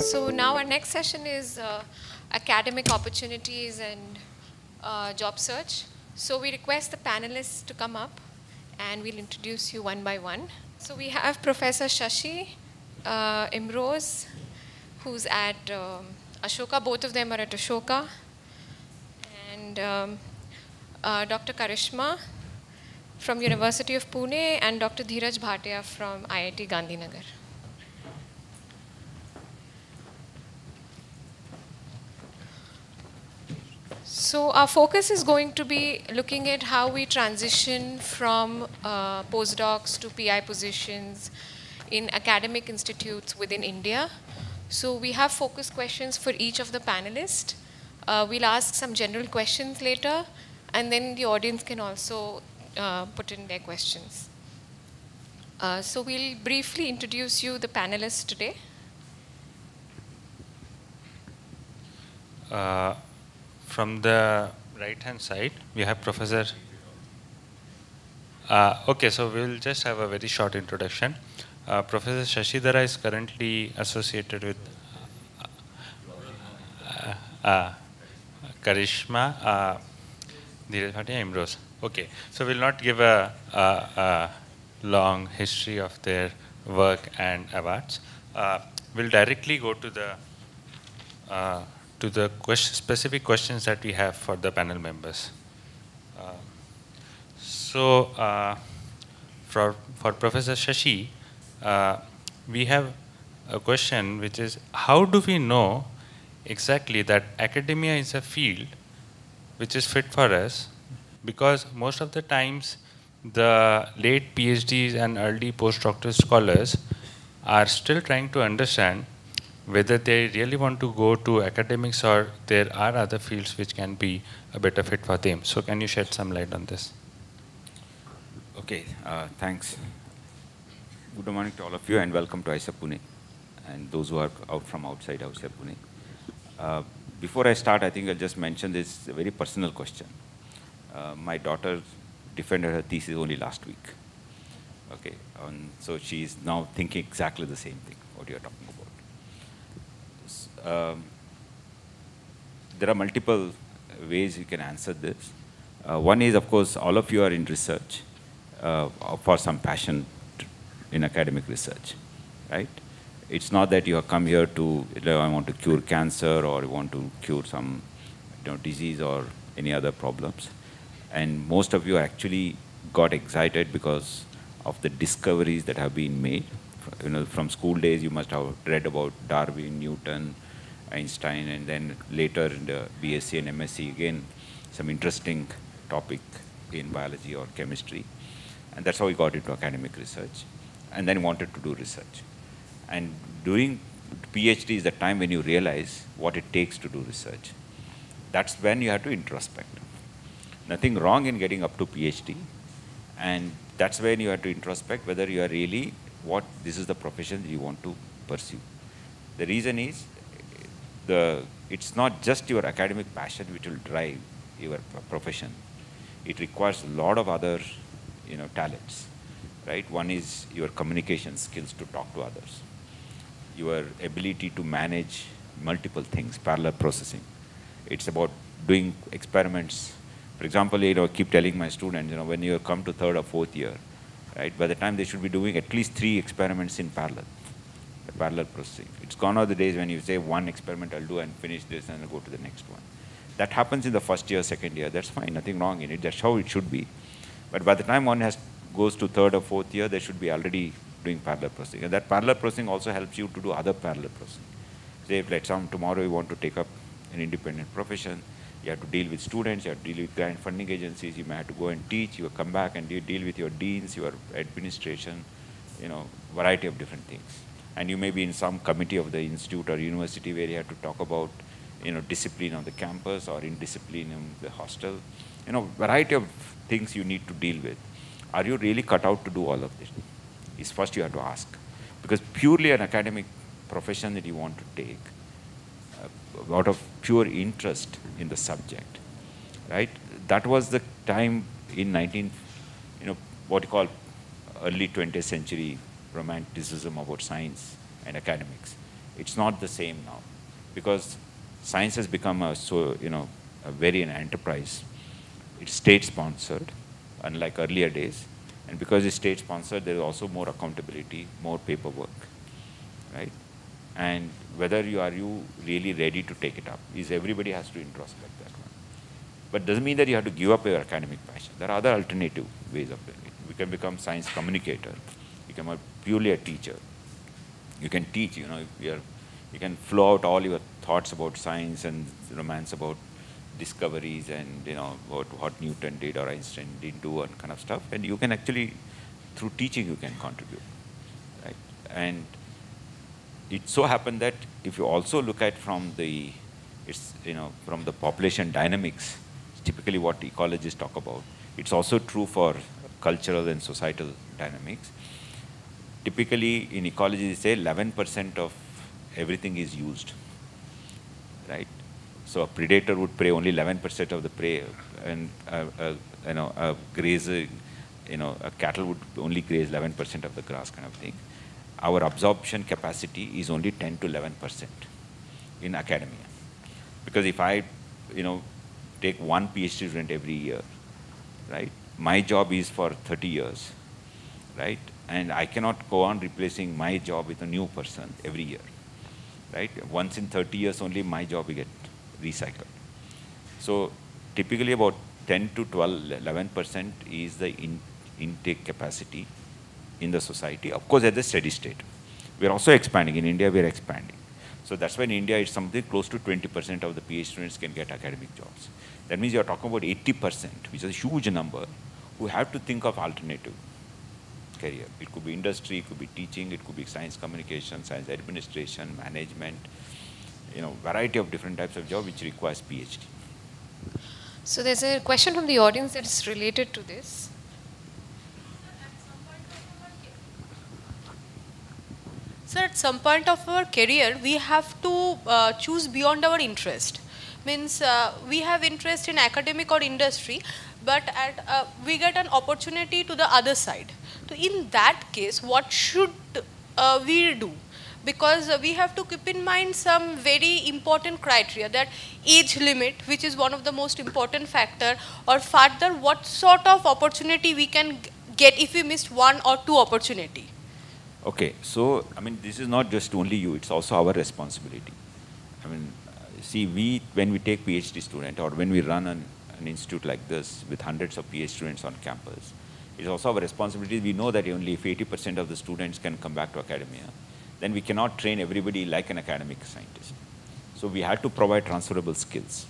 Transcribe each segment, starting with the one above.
So now our next session is academic opportunities and job search. So we request the panelists to come up and we'll introduce you one by one. So we have Professor Shashi Imrose, who's at Ashoka. Both of them are at Ashoka. And Dr. Karishma from University of Pune and Dr. Dheeraj Bhatia from IIT Gandhinagar. So our focus is going to be looking at how we transition from postdocs to PI positions in academic institutes within India. So we have focus questions for each of the panelists. We'll ask some general questions later, and then the audience can also put in their questions. So we'll briefly introduce you the panelists today. From the right-hand side, we have Professor. Okay, so we'll just have a very short introduction. Professor Shashidhara is currently associated with Karishma, Dheeraj Bhatia, Imrose. Okay, so we'll not give a long history of their work and awards. We'll directly go to the specific questions that we have for the panel members. For Professor Shashi, we have a question which is, how do we know exactly that academia is a field which is fit for us? Because most of the times, the late PhDs and early postdoctoral scholars are still trying to understand whether they really want to go to academics or there are other fields which can be a better fit for them. So can you shed some light on this? Okay, thanks. Good morning to all of you and welcome to IISER Pune and those who are out from outside IISER Pune. Before I start, I think I'll just mention this very personal question. My daughter defended her thesis only last week. Okay, so she's now thinking exactly the same thing, what you're talking about. There are multiple ways you can answer this. One is, of course, all of you are in research for some passion in academic research, right? It's not that you have come here to, I want to cure cancer or you want to cure some disease or any other problems. And most of you actually got excited because of the discoveries that have been made. From school days, you must have read about Darwin, Newton, Einstein, and then later in the BSc and MSc, again, some interesting topic in biology or chemistry. And that's how we got into academic research, and then wanted to do research. And doing PhD is the time when you realize what it takes to do research. That's when you have to introspect. Nothing wrong in getting up to PhD, and that's when you have to introspect whether you are really this is the profession that you want to pursue. The reason is, it's not just your academic passion which will drive your profession. It requires a lot of other talents, right? One is your communication skills to talk to others, your ability to manage multiple things, parallel processing. It's about doing experiments. For example, I keep telling my students, when you come to third or fourth year, right, by the time they should be doing at least 3 experiments in parallel processing. It's gone are the days when you say 1 experiment I'll do and finish this and I'll go to the next one. That happens in the first year, second year. That's fine, nothing wrong in it. That's how it should be. But by the time one goes to third or fourth year, they should be already doing parallel processing. And that parallel processing also helps you to do other parallel processing. Say, if let's say tomorrow you want to take up an independent profession, you have to deal with students, you have to deal with grant funding agencies, you may have to go and teach, you come back and you deal with your deans, your administration, variety of different things. And you may be in some committee of the institute or university where you have to talk about, discipline on the campus or indiscipline in the hostel. Variety of things you need to deal with. Are you really cut out to do all of this? Is first you have to ask. Because purely an academic profession that you want to take, out of pure interest in the subject, right? That was the time in what you call early 20th century romanticism about science and academics. It's not the same now, because science has become a, a very an enterprise. It's state-sponsored, unlike earlier days. And because it's state-sponsored, there is also more accountability, more paperwork, right? And whether you really ready to take it up is everybody has to introspect that one. But doesn't mean that you have to give up your academic passion. There are other alternative ways of doing it. You can become science communicator. You can be purely a teacher. You can teach, you can flow out all your thoughts about science and romance about discoveries and about what Newton did or Einstein did do and kind of stuff. And you can actually, through teaching, you can contribute, right? And it so happened that if you also look at from the population dynamics, typically what ecologists talk about, it's also true for cultural and societal dynamics. Typically in ecology, they say 11% of everything is used, right? So a predator would prey only 11% of the prey, and a grazer, a cattle would only graze 11% of the grass, kind of thing. Our absorption capacity is only 10 to 11% in academia. Because if I, take one PhD student every year, right? My job is for 30 years, right? And I cannot go on replacing my job with a new person every year, right? Once in 30 years only my job will get recycled. So typically about 10 to 12, 11% is the intake capacity in the society, of course at the steady state. We are also expanding. In India, we are expanding. So that's why in India, it's something close to 20% of the PhD students can get academic jobs. That means you're talking about 80%, which is a huge number, who have to think of alternative career. It could be industry, it could be teaching, it could be science communication, science administration, management, variety of different types of job which requires PhD. So there's a question from the audience that's related to this. So at some point of our career, we have to choose beyond our interest. Means we have interest in academic or industry, but we get an opportunity to the other side. So in that case, what should we do? Because we have to keep in mind some very important criteria, that age limit, which is one of the most important factor, or further what sort of opportunity we can get if we missed one or two opportunity. Okay, so this is not just only you, it's also our responsibility. See, when we take PhD student, or when we run an institute like this with hundreds of PhD students on campus, it's also our responsibility. We know that only if 80% of the students can come back to academia, then we cannot train everybody like an academic scientist. So we have to provide transferable skills,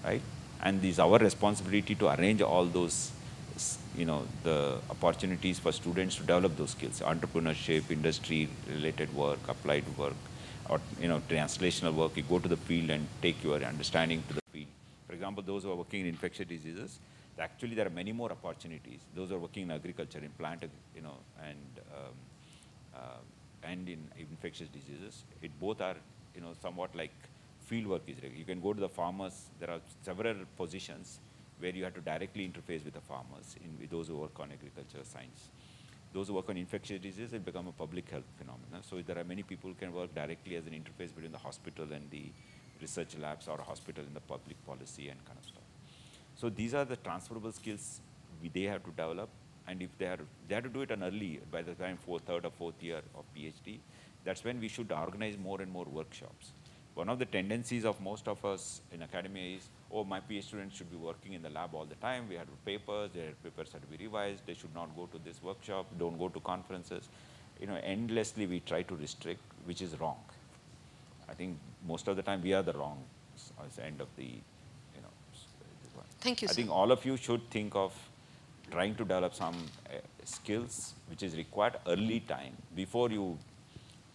right? And it's our responsibility to arrange all those, the opportunities for students to develop those skills: entrepreneurship, industry-related work, applied work, or translational work. You go to the field and take your understanding to the field. For example, those who are working in infectious diseases, actually there are many more opportunities. Those who are working in agriculture, in plant, and in infectious diseases, it both are somewhat like field work is regular. You can go to the farmers. There are several positions where you have to directly interface with the farmers, with those who work on agriculture science. Those who work on infectious diseases, it become a public health phenomenon. So there are many people who can work directly as an interface between the hospital and the research labs, or a hospital in the public policy and kind of stuff. So these are the transferable skills they have to develop. And if they have to do it an early, by the time third or fourth year of PhD, that's when we should organize more and more workshops. One of the tendencies of most of us in academia is, oh, my PhD students should be working in the lab all the time. We have papers, their papers have to be revised. They should not go to this workshop, don't go to conferences. Endlessly we try to restrict, which is wrong. I think most of the time we are the wrong end of the, Thank you, sir. I think all of you should think of trying to develop some skills which is required early time, before you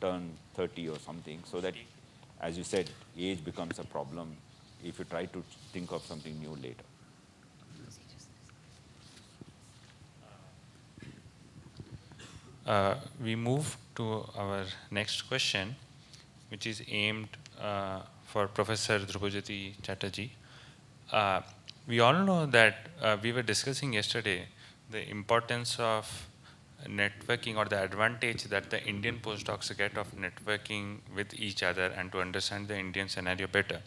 turn 30 or something, so that, as you said, age becomes a problem if you try to think of something new later. We move to our next question, which is aimed for Professor Dhrupajyoti Chatterjee. We all know that we were discussing yesterday the importance of networking or the advantage that the Indian postdocs get of networking with each other and to understand the Indian scenario better.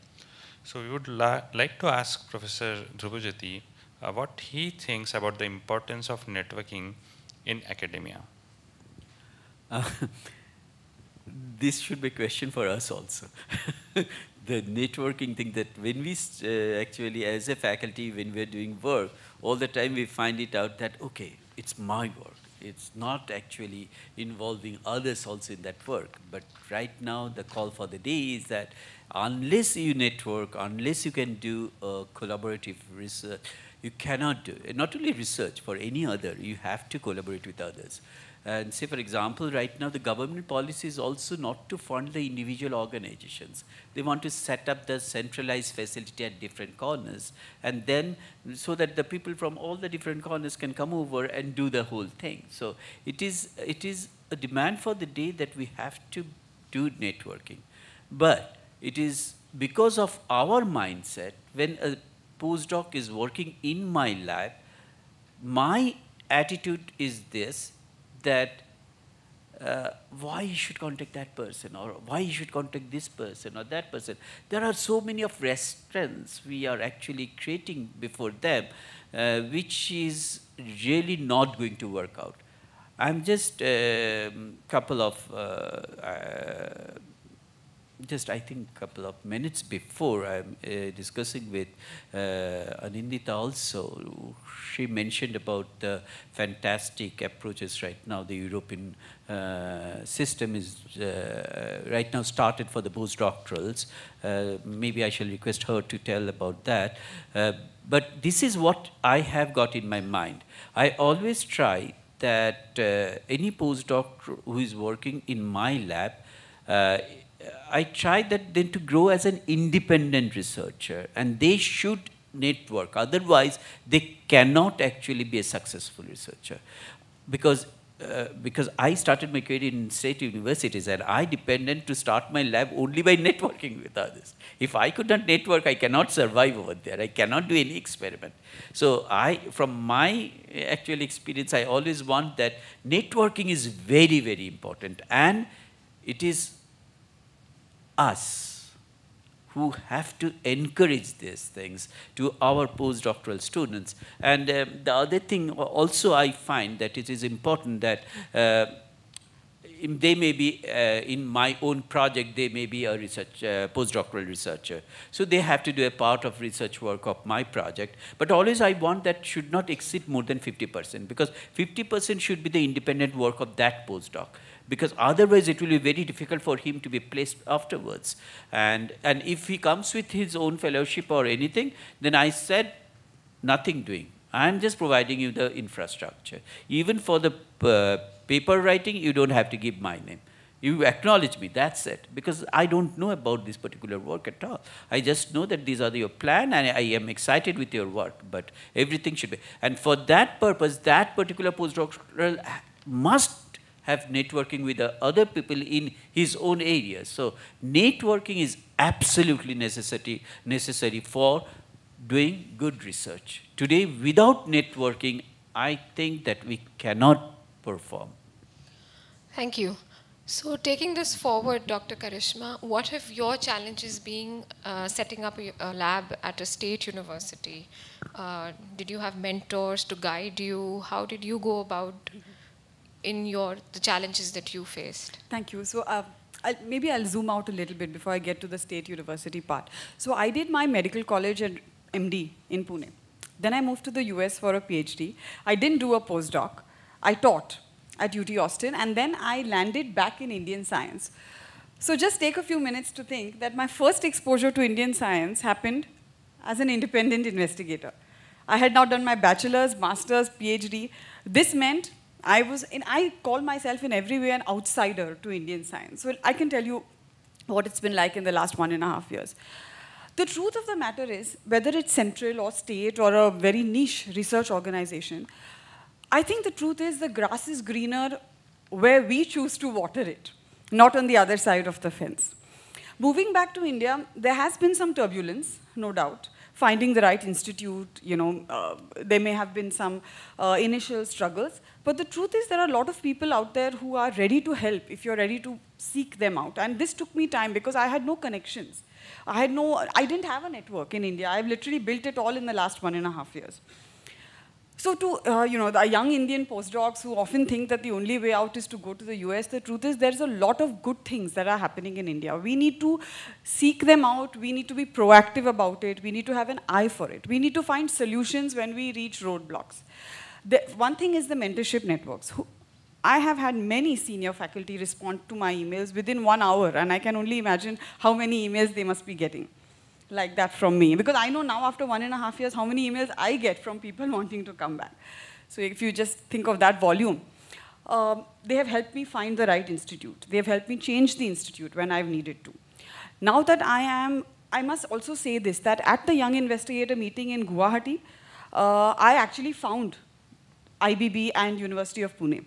So we would like to ask Professor Dhrubajyoti what he thinks about the importance of networking in academia. This should be a question for us also. The networking thing, that when we actually as a faculty, when we're doing work, all the time we find it out that, okay, it's my work. It's not actually involving others also in that work. But right now, the call for the day is that unless you network, unless you can do collaborative research, you cannot do it. Not only research, for any other, you have to collaborate with others. And say, for example, right now the government policy is also not to fund the individual organizations. They want to set up the centralized facility at different corners, and then so that the people from all the different corners can come over and do the whole thing. So it is a demand for the day that we have to do networking. But it is because of our mindset, when a postdoc is working in my lab, my attitude is this, that why you should contact that person, or why you should contact this person or that person. There are so many of restraints we are actually creating before them, which is really not going to work out. I'm just couple of I think couple of minutes before, I'm discussing with Anindita also. She mentioned about the fantastic approaches right now. The European system is right now started for the postdoctorals. Maybe I shall request her to tell about that. But this is what I have got in my mind. I always try that any postdoc who is working in my lab, I try that then to grow as an independent researcher, and they should network. Otherwise, they cannot actually be a successful researcher. Because I started my career in state universities, and I depended to start my lab only by networking with others. If I could not network, I cannot survive over there. I cannot do any experiment. So from my actual experience, I always want that networking is very, very important. And it is us who have to encourage these things to our postdoctoral students. And the other thing also I find that it is important that they may be, in my own project, they may be a postdoctoral researcher. So they have to do a part of research work of my project. But always I want that should not exceed more than 50%, because 50% should be the independent work of that postdoc. Because otherwise it will be very difficult for him to be placed afterwards. And if he comes with his own fellowship or anything, then I said, nothing doing. I'm just providing you the infrastructure. Even for the paper writing, you don't have to give my name. You acknowledge me, that's it. Because I don't know about this particular work at all. I just know that these are your plan, and I am excited with your work, but everything should be. And for that purpose, that particular postdoctoral must have networking with the other people in his own area. So networking is absolutely necessary for doing good research. Today, without networking, I think that we cannot perform. Thank you. So taking this forward, Dr. Karishma, what have your challenges been setting up a lab at a state university? Did you have mentors to guide you? How did you go about in the challenges that you faced? Thank you. So maybe I'll zoom out a little bit before I get to the state university part. So I did my medical college and MD in Pune. Then I moved to the US for a PhD. I didn't do a postdoc. I taught at UT Austin, and then I landed back in Indian science. So just take a few minutes to think that my first exposure to Indian science happened as an independent investigator. I had now done my bachelor's, master's, PhD. This meant I call myself in every way an outsider to Indian science. So I can tell you what it's been like in the last 1.5 years. The truth of the matter is, whether it's central or state or a very niche research organization, I think the truth is the grass is greener where we choose to water it, not on the other side of the fence. Moving back to India, there has been some turbulence, no doubt. finding the right institute, there may have been some initial struggles. But the truth is there are a lot of people out there who are ready to help if you're ready to seek them out. And this took me time because I had no connections. I didn't have a network in India. I've literally built it all in the last 1.5 years. So to the young Indian postdocs who often think that the only way out is to go to the US, the truth is there's a lot of good things that are happening in India. We need to seek them out. We need to be proactive about it. We need to have an eye for it. We need to find solutions when we reach roadblocks. One thing is the mentorship networks. I have had many senior faculty respond to my emails within 1 hour, and I can only imagine how many emails they must be getting like that from me. Because I know now after 1.5 years how many emails I get from people wanting to come back. So if you just think of that volume, they have helped me find the right institute. They have helped me change the institute when I've needed to. Now that I must also say this, that at the Young Investigator meeting in Guwahati, I actually found IBB and University of Pune.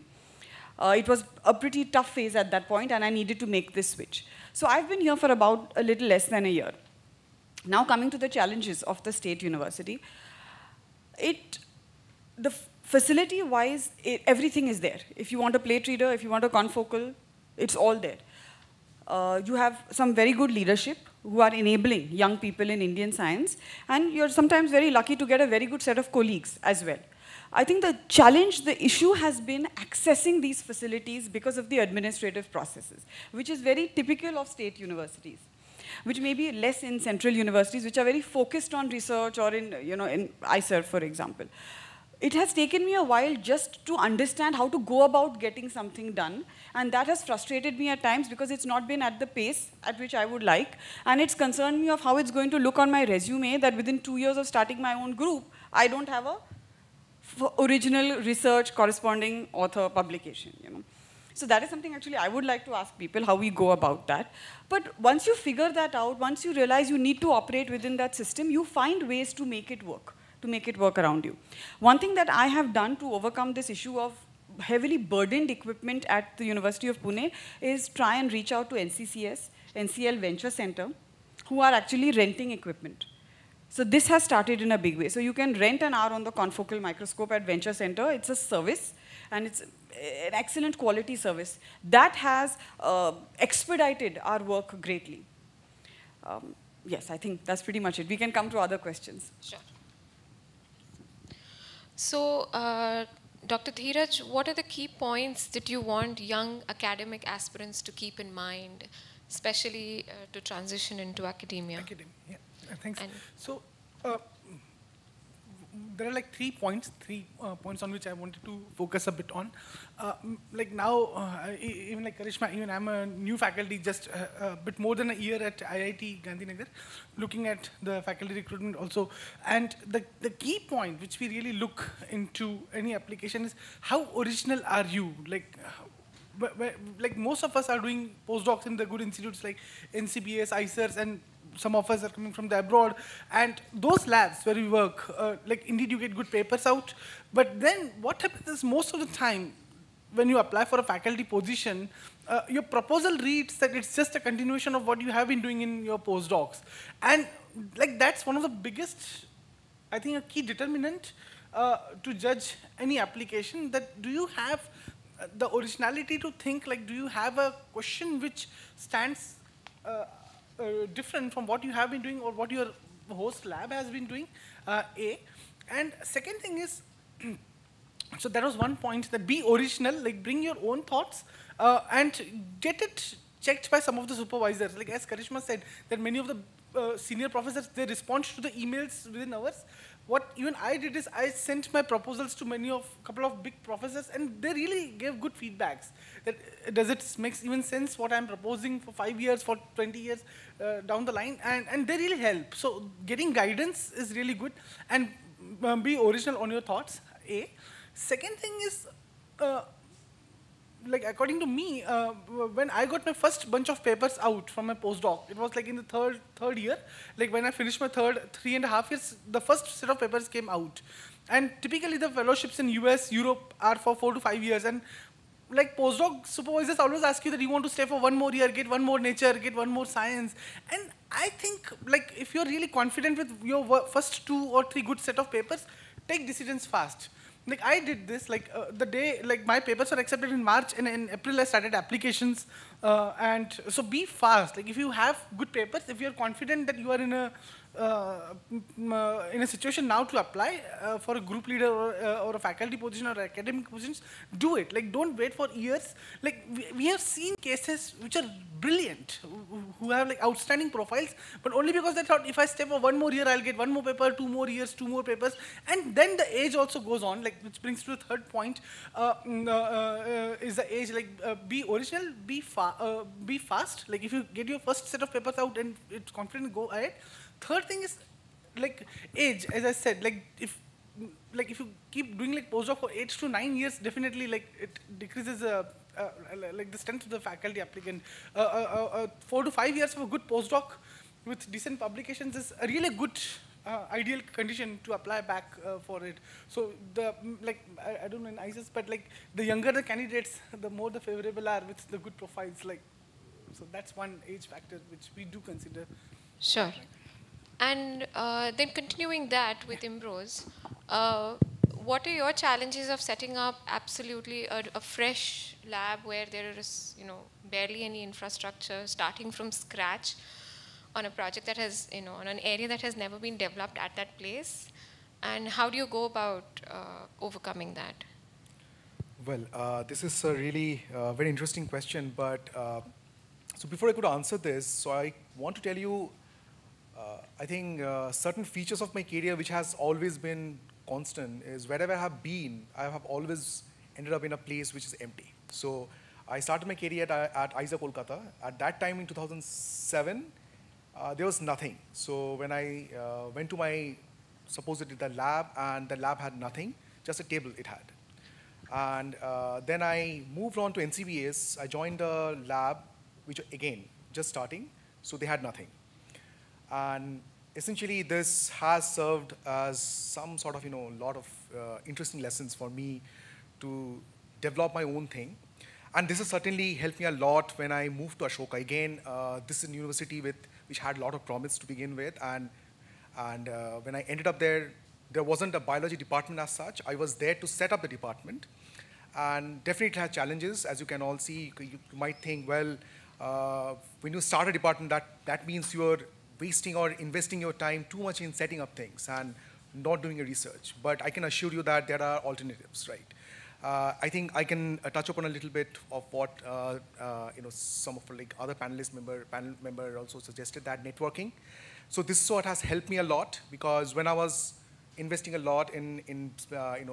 It was a pretty tough phase at that point, and I needed to make this switch. So I've been here for about a little less than a year. Now coming to the challenges of the state university, the facility-wise, everything is there. If you want a plate reader, if you want a confocal, it's all there. You have some very good leadership who are enabling young people in Indian science, and you're sometimes very lucky to get a very good set of colleagues as well. I think the challenge, the issue has been accessing these facilities because of the administrative processes, which is very typical of state universities, which may be less in central universities, which are very focused on research, or in ISER, for example. It has taken me a while just to understand how to go about getting something done, and that has frustrated me at times because it's not been at the pace at which I would like, and it's concerned me of how it's going to look on my resume that within 2 years of starting my own group, I don't have a original research corresponding author publication. So that is something actually I would like to ask people how we go about that. But once you figure that out, once you realize you need to operate within that system, you find ways to make it work around you. One thing that I have done to overcome this issue of heavily burdened equipment at the University of Pune is try and reach out to NCCS, NCL Venture Center, who are actually renting equipment. So this has started in a big way. So you can rent an hour on the confocal microscope at Venture Center. It's a service, and it's an excellent quality service. That has expedited our work greatly. Yes, I think that's pretty much it. We can come to other questions. Sure. So, Dr. Dheeraj, what are the key points that you want young academic aspirants to keep in mind, especially to transition into academia? Yeah. Thanks. So, there are like 3 points on which I wanted to focus a bit on. Like now, even like Karishma, even I'm a new faculty, just a bit more than a year at IIT Gandhinagar, looking at the faculty recruitment also. And the key point which we really look into any application is how original are you? Like most of us are doing postdocs in the good institutes like NCBS, ISERS, and some of us are coming from the abroad, and those labs where we work, like indeed you get good papers out, but then what happens is most of the time when you apply for a faculty position, your proposal reads that it's just a continuation of what you have been doing in your postdocs. And like that's one of the biggest, I think, a key determinant to judge any application, that do you have the originality to think, like do you have a question which stands different from what you have been doing or what your host lab has been doing, A. And second thing is, so that was one point, that be original, like bring your own thoughts and get it checked by some of the supervisors. Like as Karishma said, that many of the senior professors, they respond to the emails within hours. What even I did is I sent my proposals to couple of big professors, and they really gave good feedbacks. That does it make even sense what I'm proposing for 5 years, for 20 years down the line, and they really help. So getting guidance is really good, and be original on your thoughts, A. Second thing is, like according to me, when I got my first bunch of papers out from my postdoc, it was like in the third year. Like when I finished my 3.5 years, the first set of papers came out. And typically the fellowships in US, Europe are for 4 to 5 years. And like postdoc supervisors always ask you that you want to stay for one more year, get one more nature, get one more science. And I think like if you're really confident with your first 2 or 3 good set of papers, take decisions fast. Like I did this, like the day, like my papers were accepted in March, and in April I started applications. And so be fast. Like if you have good papers, if you're confident that you are in a situation now to apply for a group leader or a faculty position or academic positions, do it. Like don't wait for years. Like we have seen cases which are brilliant, who have like outstanding profiles, but only because they thought if I stay for one more year, I'll get one more paper, 2 more years, 2 more papers, and then the age also goes on. Like which brings to the third point, is the age. Like be original, be fast. Like if you get your first set of papers out and it's confident, go ahead. Third thing is like age, as I said, like if you keep doing like postdoc for 8 to 9 years, definitely like it decreases like the strength of the faculty applicant. 4 to 5 years of a good postdoc with decent publications is a really good ideal condition to apply back for it. So the I don't know in ISIS, but like the younger the candidates, the more the favorable are with the good profiles. Like so that's one age factor which we do consider. Sure. And then continuing that with Imbrose, what are your challenges of setting up absolutely a fresh lab where there is, barely any infrastructure, starting from scratch on a project that has, on an area that has never been developed at that place? And how do you go about overcoming that? Well, this is a really very interesting question, but so before I could answer this, so I want to tell you, I think certain features of my career which has always been constant is wherever I have been, I have always ended up in a place which is empty. So I started my career at IISER Kolkata. At that time in 2007, there was nothing. So when I went to my, supposedly the lab, and the lab had nothing, just a table it had. And then I moved on to NCBS. I joined a lab, which again, just starting, so they had nothing. And essentially, this has served as some sort of, lot of interesting lessons for me to develop my own thing. And this has certainly helped me a lot when I moved to Ashoka. Again, this is a university which had a lot of promise to begin with. And when I ended up there, there wasn't a biology department as such. I was there to set up the department. And definitely had challenges. As you can all see, you might think, well, when you start a department, that means you're wasting or investing your time too much in setting up things and not doing a research. But I can assure you that there are alternatives, right? I think I can touch upon a little bit of what some of like other panel member also suggested, that networking. So this sort has helped me a lot, because when I was investing a lot in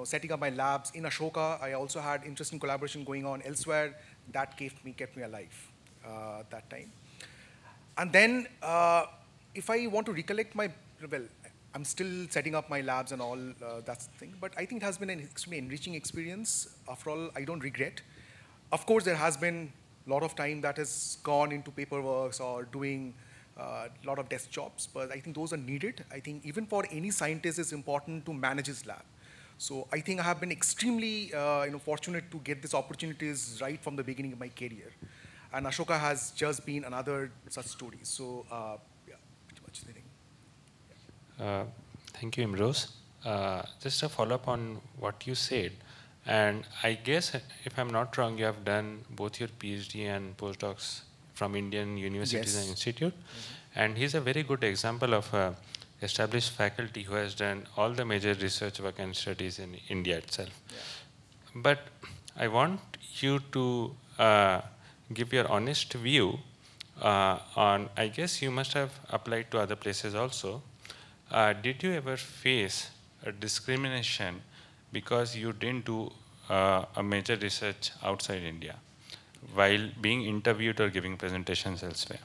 setting up my labs in Ashoka, I also had interesting collaboration going on elsewhere that kept me alive that time. And then if I want to recollect well, I'm still setting up my labs and all, that's the thing. But I think it has been an extremely enriching experience. After all, I don't regret. Of course, there has been a lot of time that has gone into paperwork or doing a lot of desk jobs, but I think those are needed. I think even for any scientist, it's important to manage his lab. So I think I have been extremely fortunate to get these opportunities right from the beginning of my career. And Ashoka has just been another such story. So yeah, pretty much the thing. Thank you, Imrose. Just a follow-up on what you said. And I guess, if I'm not wrong, you have done both your PhD and postdocs from Indian universities and institute. And he's a very good example of a established faculty who has done all the major research work and studies in India itself. Yeah. But I want you to give your honest view on, I guess you must have applied to other places also. Did you ever face a discrimination because you didn't do a major research outside India while being interviewed or giving presentations elsewhere?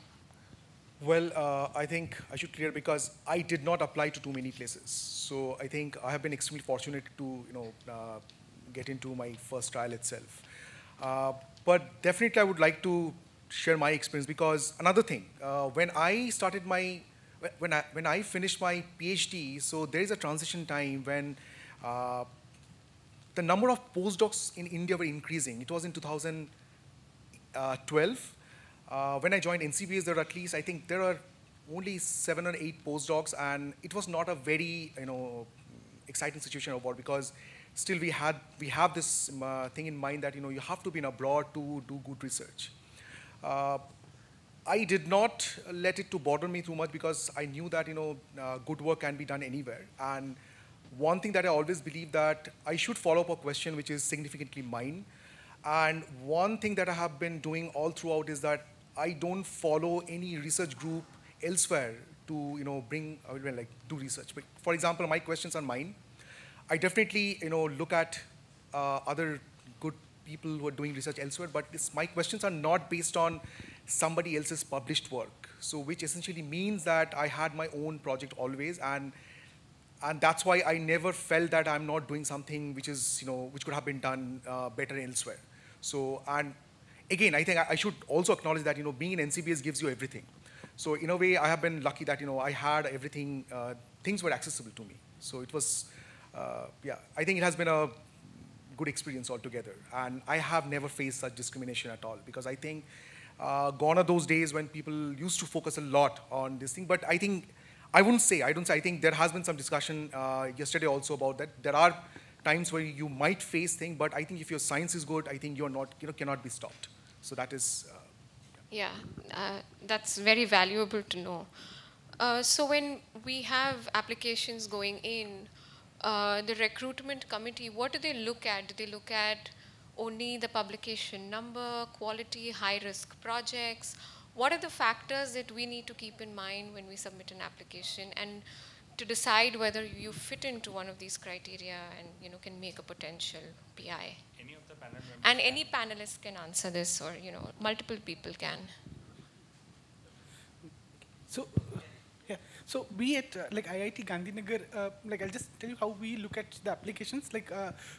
Well, I think I should clear, because I did not apply to too many places. So I think I have been extremely fortunate to get into my first trial itself. But definitely I would like to share my experience, because another thing, when I started my, when I finished my PhD, so there is a transition time when the number of postdocs in India were increasing. It was in 2012. When I joined NCBS, there were at least, I think there are only 7 or 8 postdocs, and it was not a very, exciting situation overall, because still we have this thing in mind that, you have to be in abroad to do good research. I did not let it to bother me too much, because I knew that, good work can be done anywhere. And one thing that I always believe, that I should follow up a question which is significantly mine. And one thing that I have been doing all throughout is that I don't follow any research group elsewhere to, do research. But for example, my questions are mine. I definitely, look at other good people who are doing research elsewhere, but my questions are not based on somebody else's published work. So which essentially means that I had my own project always, and that's why I never felt that I'm not doing something which is, which could have been done better elsewhere. So, and again, I think I should also acknowledge that, being in NCBS gives you everything. So in a way, I have been lucky that, I had everything, things were accessible to me. So it was, yeah, I think it has been a good experience altogether. And I have never faced such discrimination at all, because I think gone are those days when people used to focus a lot on this thing. But I think, I don't say, I think there has been some discussion yesterday also about that. There are times where you might face things, but I think if your science is good, I think you're not, cannot be stopped. So that is... Yeah, that's very valuable to know. So when we have applications going in, the recruitment committee, what do they look at? Do they look at only the publication number, quality, high-risk projects? What are the factors that we need to keep in mind when we submit an application, and to decide whether you fit into one of these criteria and can make a potential PI? Any of the panel members? And any panelist can answer this, or multiple people can. So, yeah. So we at IIT Gandhinagar, I'll just tell you how we look at the applications.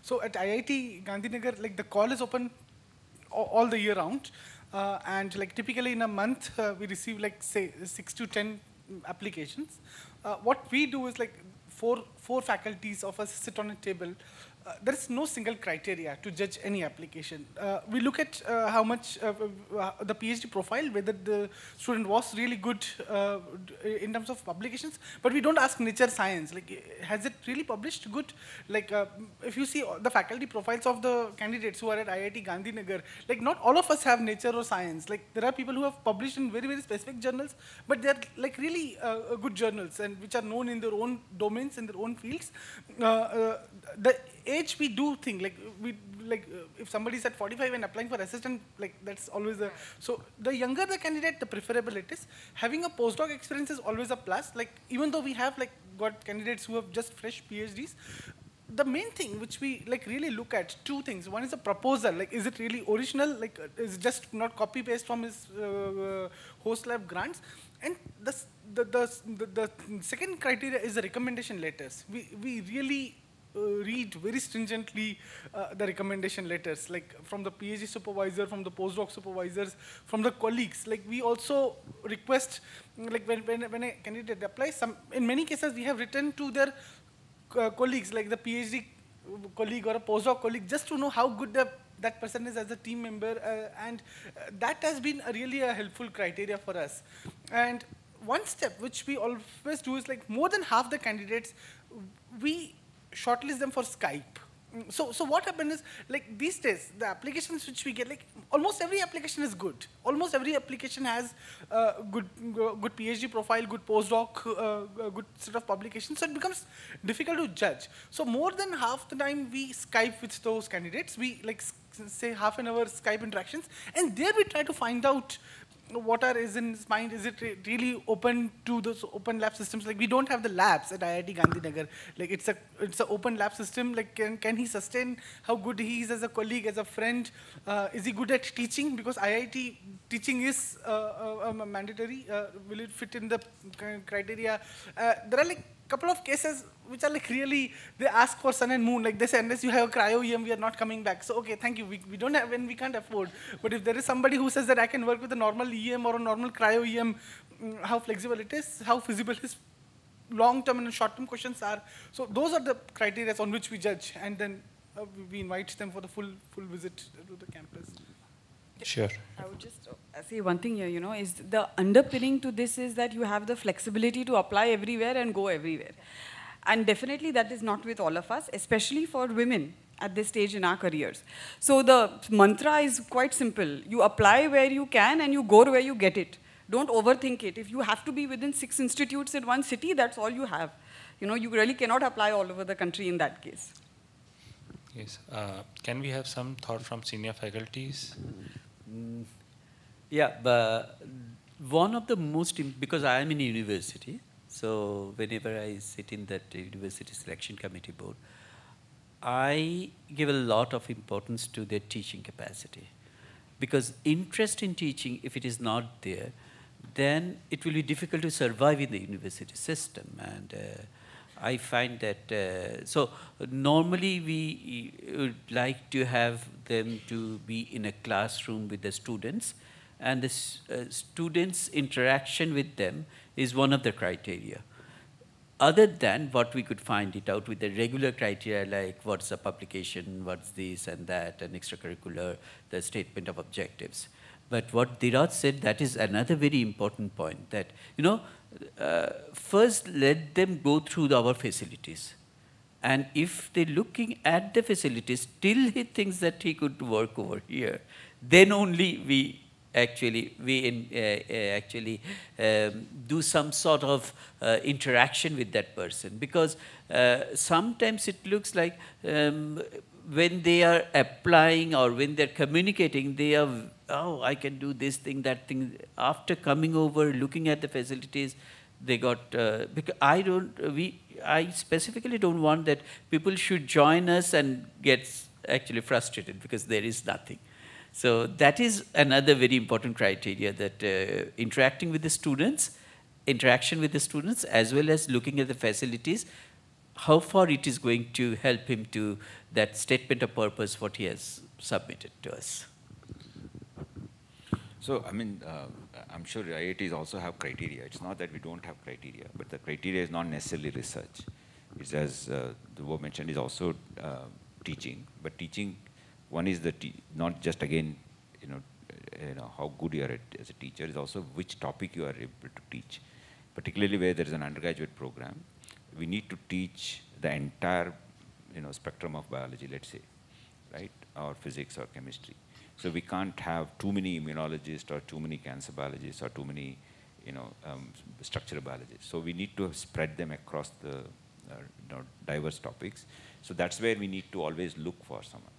So at IIT Gandhinagar, the call is open all the year round, and typically in a month we receive say 6 to 10 applications. What we do is four faculties of us sit on a table. There is no single criteria to judge any application. We look at how much the PhD profile, whether the student was really good in terms of publications, but we don't ask nature science. Has it really published good? If you see the faculty profiles of the candidates who are at IIT Gandhinagar, not all of us have nature or science. There are people who have published in very, very specific journals, but they're really good journals, and which are known in their own domains, in their own fields. The age we do think, if somebody is at 45 and applying for assistant, that's always a, so the younger the candidate, the preferable it is. Having a postdoc experience is always a plus. Even though we have got candidates who have just fresh PhDs, the main thing which we really look at, two things. One is a proposal, is it really original? Is it just not copy paste from his host lab grants? And the second criteria is the recommendation letters. We really read very stringently the recommendation letters, from the PhD supervisor, from the postdoc supervisors, from the colleagues. We also request, when a candidate applies, in many cases we have written to their colleagues, the PhD colleague or a postdoc colleague, just to know how good that person is as a team member, and that has been really a helpful criteria for us. And one step which we always do is more than half the candidates, we shortlist them for Skype. So what happened is, these days, the applications which we get, almost every application is good. Almost every application has good PhD profile, good postdoc, good set of publications. So it becomes difficult to judge. So more than half the time we Skype with those candidates. We say half an hour Skype interactions, and there we try to find out what is in his mind. Is it really open to those open lab systems? We don't have the labs at IIT Gandhinagar. It's an open lab system. Can he sustain how good he is as a colleague, as a friend? Is he good at teaching? Because IIT teaching is mandatory. Will it fit in the criteria? There are couple of cases which are really, they ask for sun and moon. They say, unless you have a cryo-EM, we are not coming back. So, okay, thank you. We don't have, and we can't afford. But if there is somebody who says that I can work with a normal EM or a normal cryo-EM, how flexible it is, how feasible his long-term and short-term questions are. So those are the criteria on which we judge. And then we invite them for the full visit to the campus. Sure. I would just say one thing here, is the underpinning to this is that you have the flexibility to apply everywhere and go everywhere. And definitely that is not with all of us, especially for women at this stage in our careers. So the mantra is quite simple. You apply where you can and you go where you get it. Don't overthink it. If you have to be within 6 institutes in one city, that's all you have. You really cannot apply all over the country in that case. Yes. Can we have some thought from senior faculties? Yeah, but one of the most, because I am in a university, so whenever I sit in that university selection committee board, I give a lot of importance to their teaching capacity. Because interest in teaching, if it is not there, then it will be difficult to survive in the university system. And I find that, so normally we would like to have them to be in a classroom with the students, and the students' interaction with them is one of the criteria. Other than what we could find it out with the regular criteria, like what's the publication, what's this and that, and extracurricular, the statement of objectives. But what Dhiraj said, that is another very important point, that, first let them go through our facilities. And if they're looking at the facilities, still he thinks that he could work over here, then only we actually do some sort of interaction with that person. Because sometimes it looks like when they are applying or when they're communicating, they are, oh, I can do this thing, that thing. After coming over, looking at the facilities, they got, because I specifically don't want that people should join us and get actually frustrated because there is nothing. So that is another very important criteria, that interaction with the students, as well as looking at the facilities, how far it is going to help him to that statement of purpose, what he has submitted to us. So, I mean, I'm sure IITs also have criteria. It's not that we don't have criteria, but the criteria is not necessarily research. It's, as Dhruva mentioned, is also teaching. But teaching, one is not just again, how good you are as a teacher, is also which topic you are able to teach. Particularly where there is an undergraduate program, we need to teach the entire, spectrum of biology, let's say, right, or physics or chemistry. So we can't have too many immunologists or too many cancer biologists or too many, structural biologists. So we need to spread them across the diverse topics. So that's where we need to always look for someone.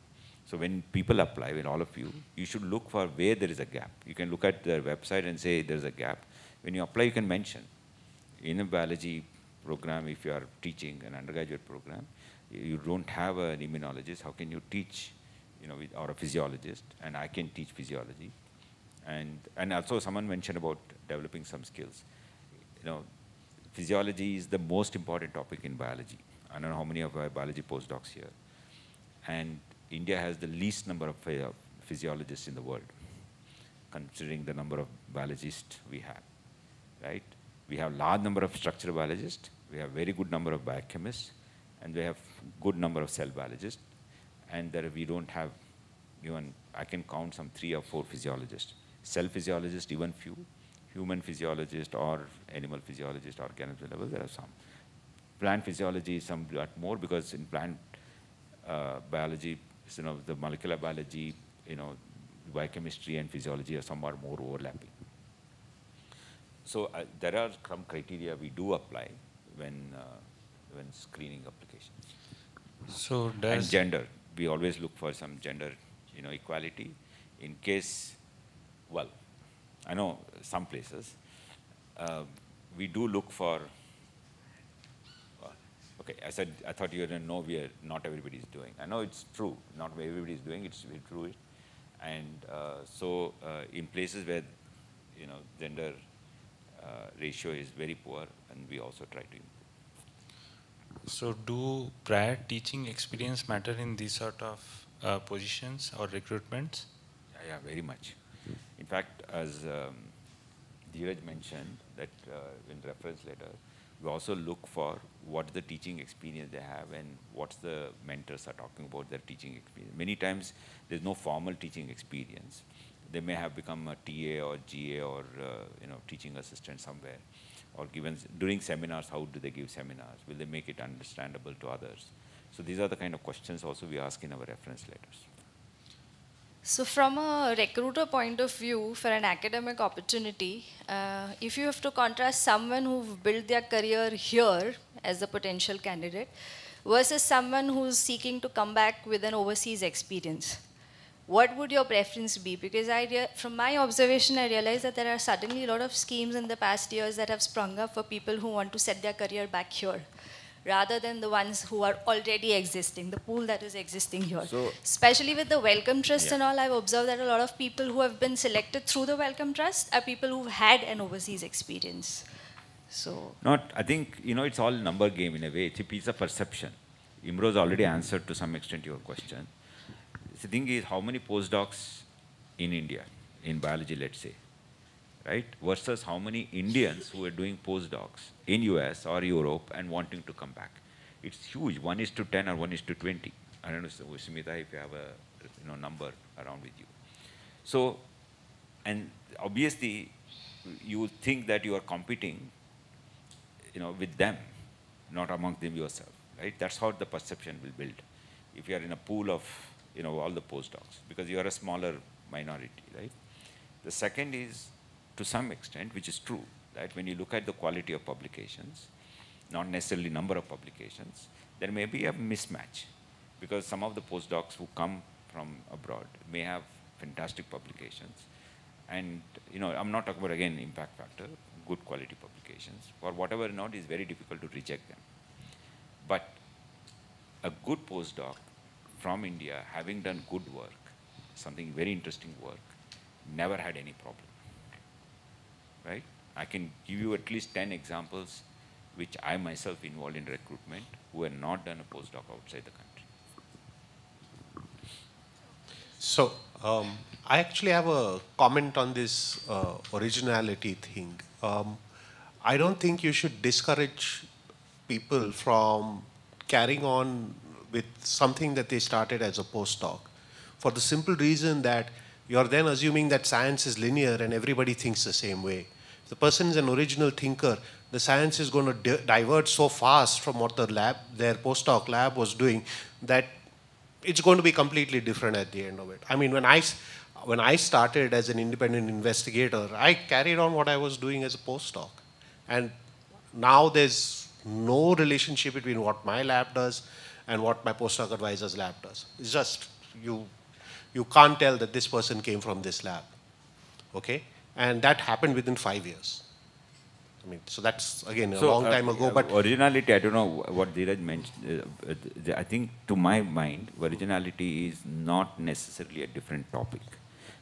So when people apply, when all of you should look for where there is a gap. You can look at their website and say there's a gap. When you apply, you can mention. In a biology program, if you are teaching an undergraduate program, you don't have an immunologist, how can you teach, or a physiologist, and I can teach physiology. And also someone mentioned about developing some skills. Physiology is the most important topic in biology. I don't know how many of our biology postdocs here. And India has the least number of physiologists in the world, considering the number of biologists we have, right? We have large number of structural biologists, we have very good number of biochemists, and we have good number of cell biologists, and there we don't have even, I can count some 3 or 4 physiologists. Cell physiologists, even few. Human physiologist or animal physiologist, organism level, there are some. Plant physiology is somewhat more, because in plant biology, the molecular biology, biochemistry and physiology are somewhat more overlapping. So there are some criteria we do apply when screening applications. So and gender, we always look for some gender, equality. In case, well, I know some places we do look for. Okay, I said, I thought you didn't know not everybody is doing. I know it's true, not everybody is doing, it's true. And so in places where, gender ratio is very poor, and we also try to improve. So do prior teaching experience matter in these sort of positions or recruitments? Yeah, very much. In fact, as Dheeraj mentioned, that in reference letter, We also look for what the teaching experience they have and what the mentors are talking about their teaching experience. Many times there's no formal teaching experience. They may have become a TA or GA or teaching assistant somewhere, or given during seminars. How do they give seminars? Will they make it understandable to others? So these are the kind of questions also we ask in our reference letters. So from a recruiter point of view, for an academic opportunity, if you have to contrast someone who's built their career here as a potential candidate versus someone who's seeking to come back with an overseas experience, what would your preference be? Because from my observation, I realized that there are suddenly a lot of schemes in the past years that have sprung up for people who want to set their career back here, rather than the ones who are already existing, the pool that is existing here. So, especially with the Wellcome Trust and all, I've observed that a lot of people who have been selected through the Wellcome Trust are people who've had an overseas experience. So, I think, it's all number game in a way. It's a piece of perception. Imro's already answered to some extent your question. The thing is, how many postdocs in India, in biology, let's say, right, versus how many Indians who are doing postdocs in US or Europe and wanting to come back. It's huge, 1:10 or 1:20. I don't know, Smita, if you have a number around with you. So, and obviously, you think that you are competing, with them, not among them yourself, right? That's how the perception will build. If you are in a pool of, all the postdocs, because you are a smaller minority, right? The second is, to some extent, which is true, that when you look at the quality of publications, not necessarily number of publications, there may be a mismatch, because some of the postdocs who come from abroad may have fantastic publications, and I'm not talking about, again, impact factor, good quality publications, for whatever not, is very difficult to reject them. But a good postdoc from India, having done good work, something very interesting work, never had any problem. Right? I can give you at least 10 examples which I myself involved in recruitment who had not done a postdoc outside the country. So, I actually have a comment on this originality thing. I don't think you should discourage people from carrying on with something that they started as a postdoc, for the simple reason that you're then assuming that science is linear and everybody thinks the same way. If the person is an original thinker, the science is going to divert so fast from what their postdoc lab was doing, that it's going to be completely different at the end of it. I mean, when I started as an independent investigator, I carried on what I was doing as a postdoc. And now there's no relationship between what my lab does and what my postdoc advisor's lab does. It's just, you can't tell that this person came from this lab, okay? And that happened within 5 years. I mean, so that's, again, a long time ago, but... Originality, I don't know what Dheeraj mentioned. I think, to my mind, originality is not necessarily a different topic,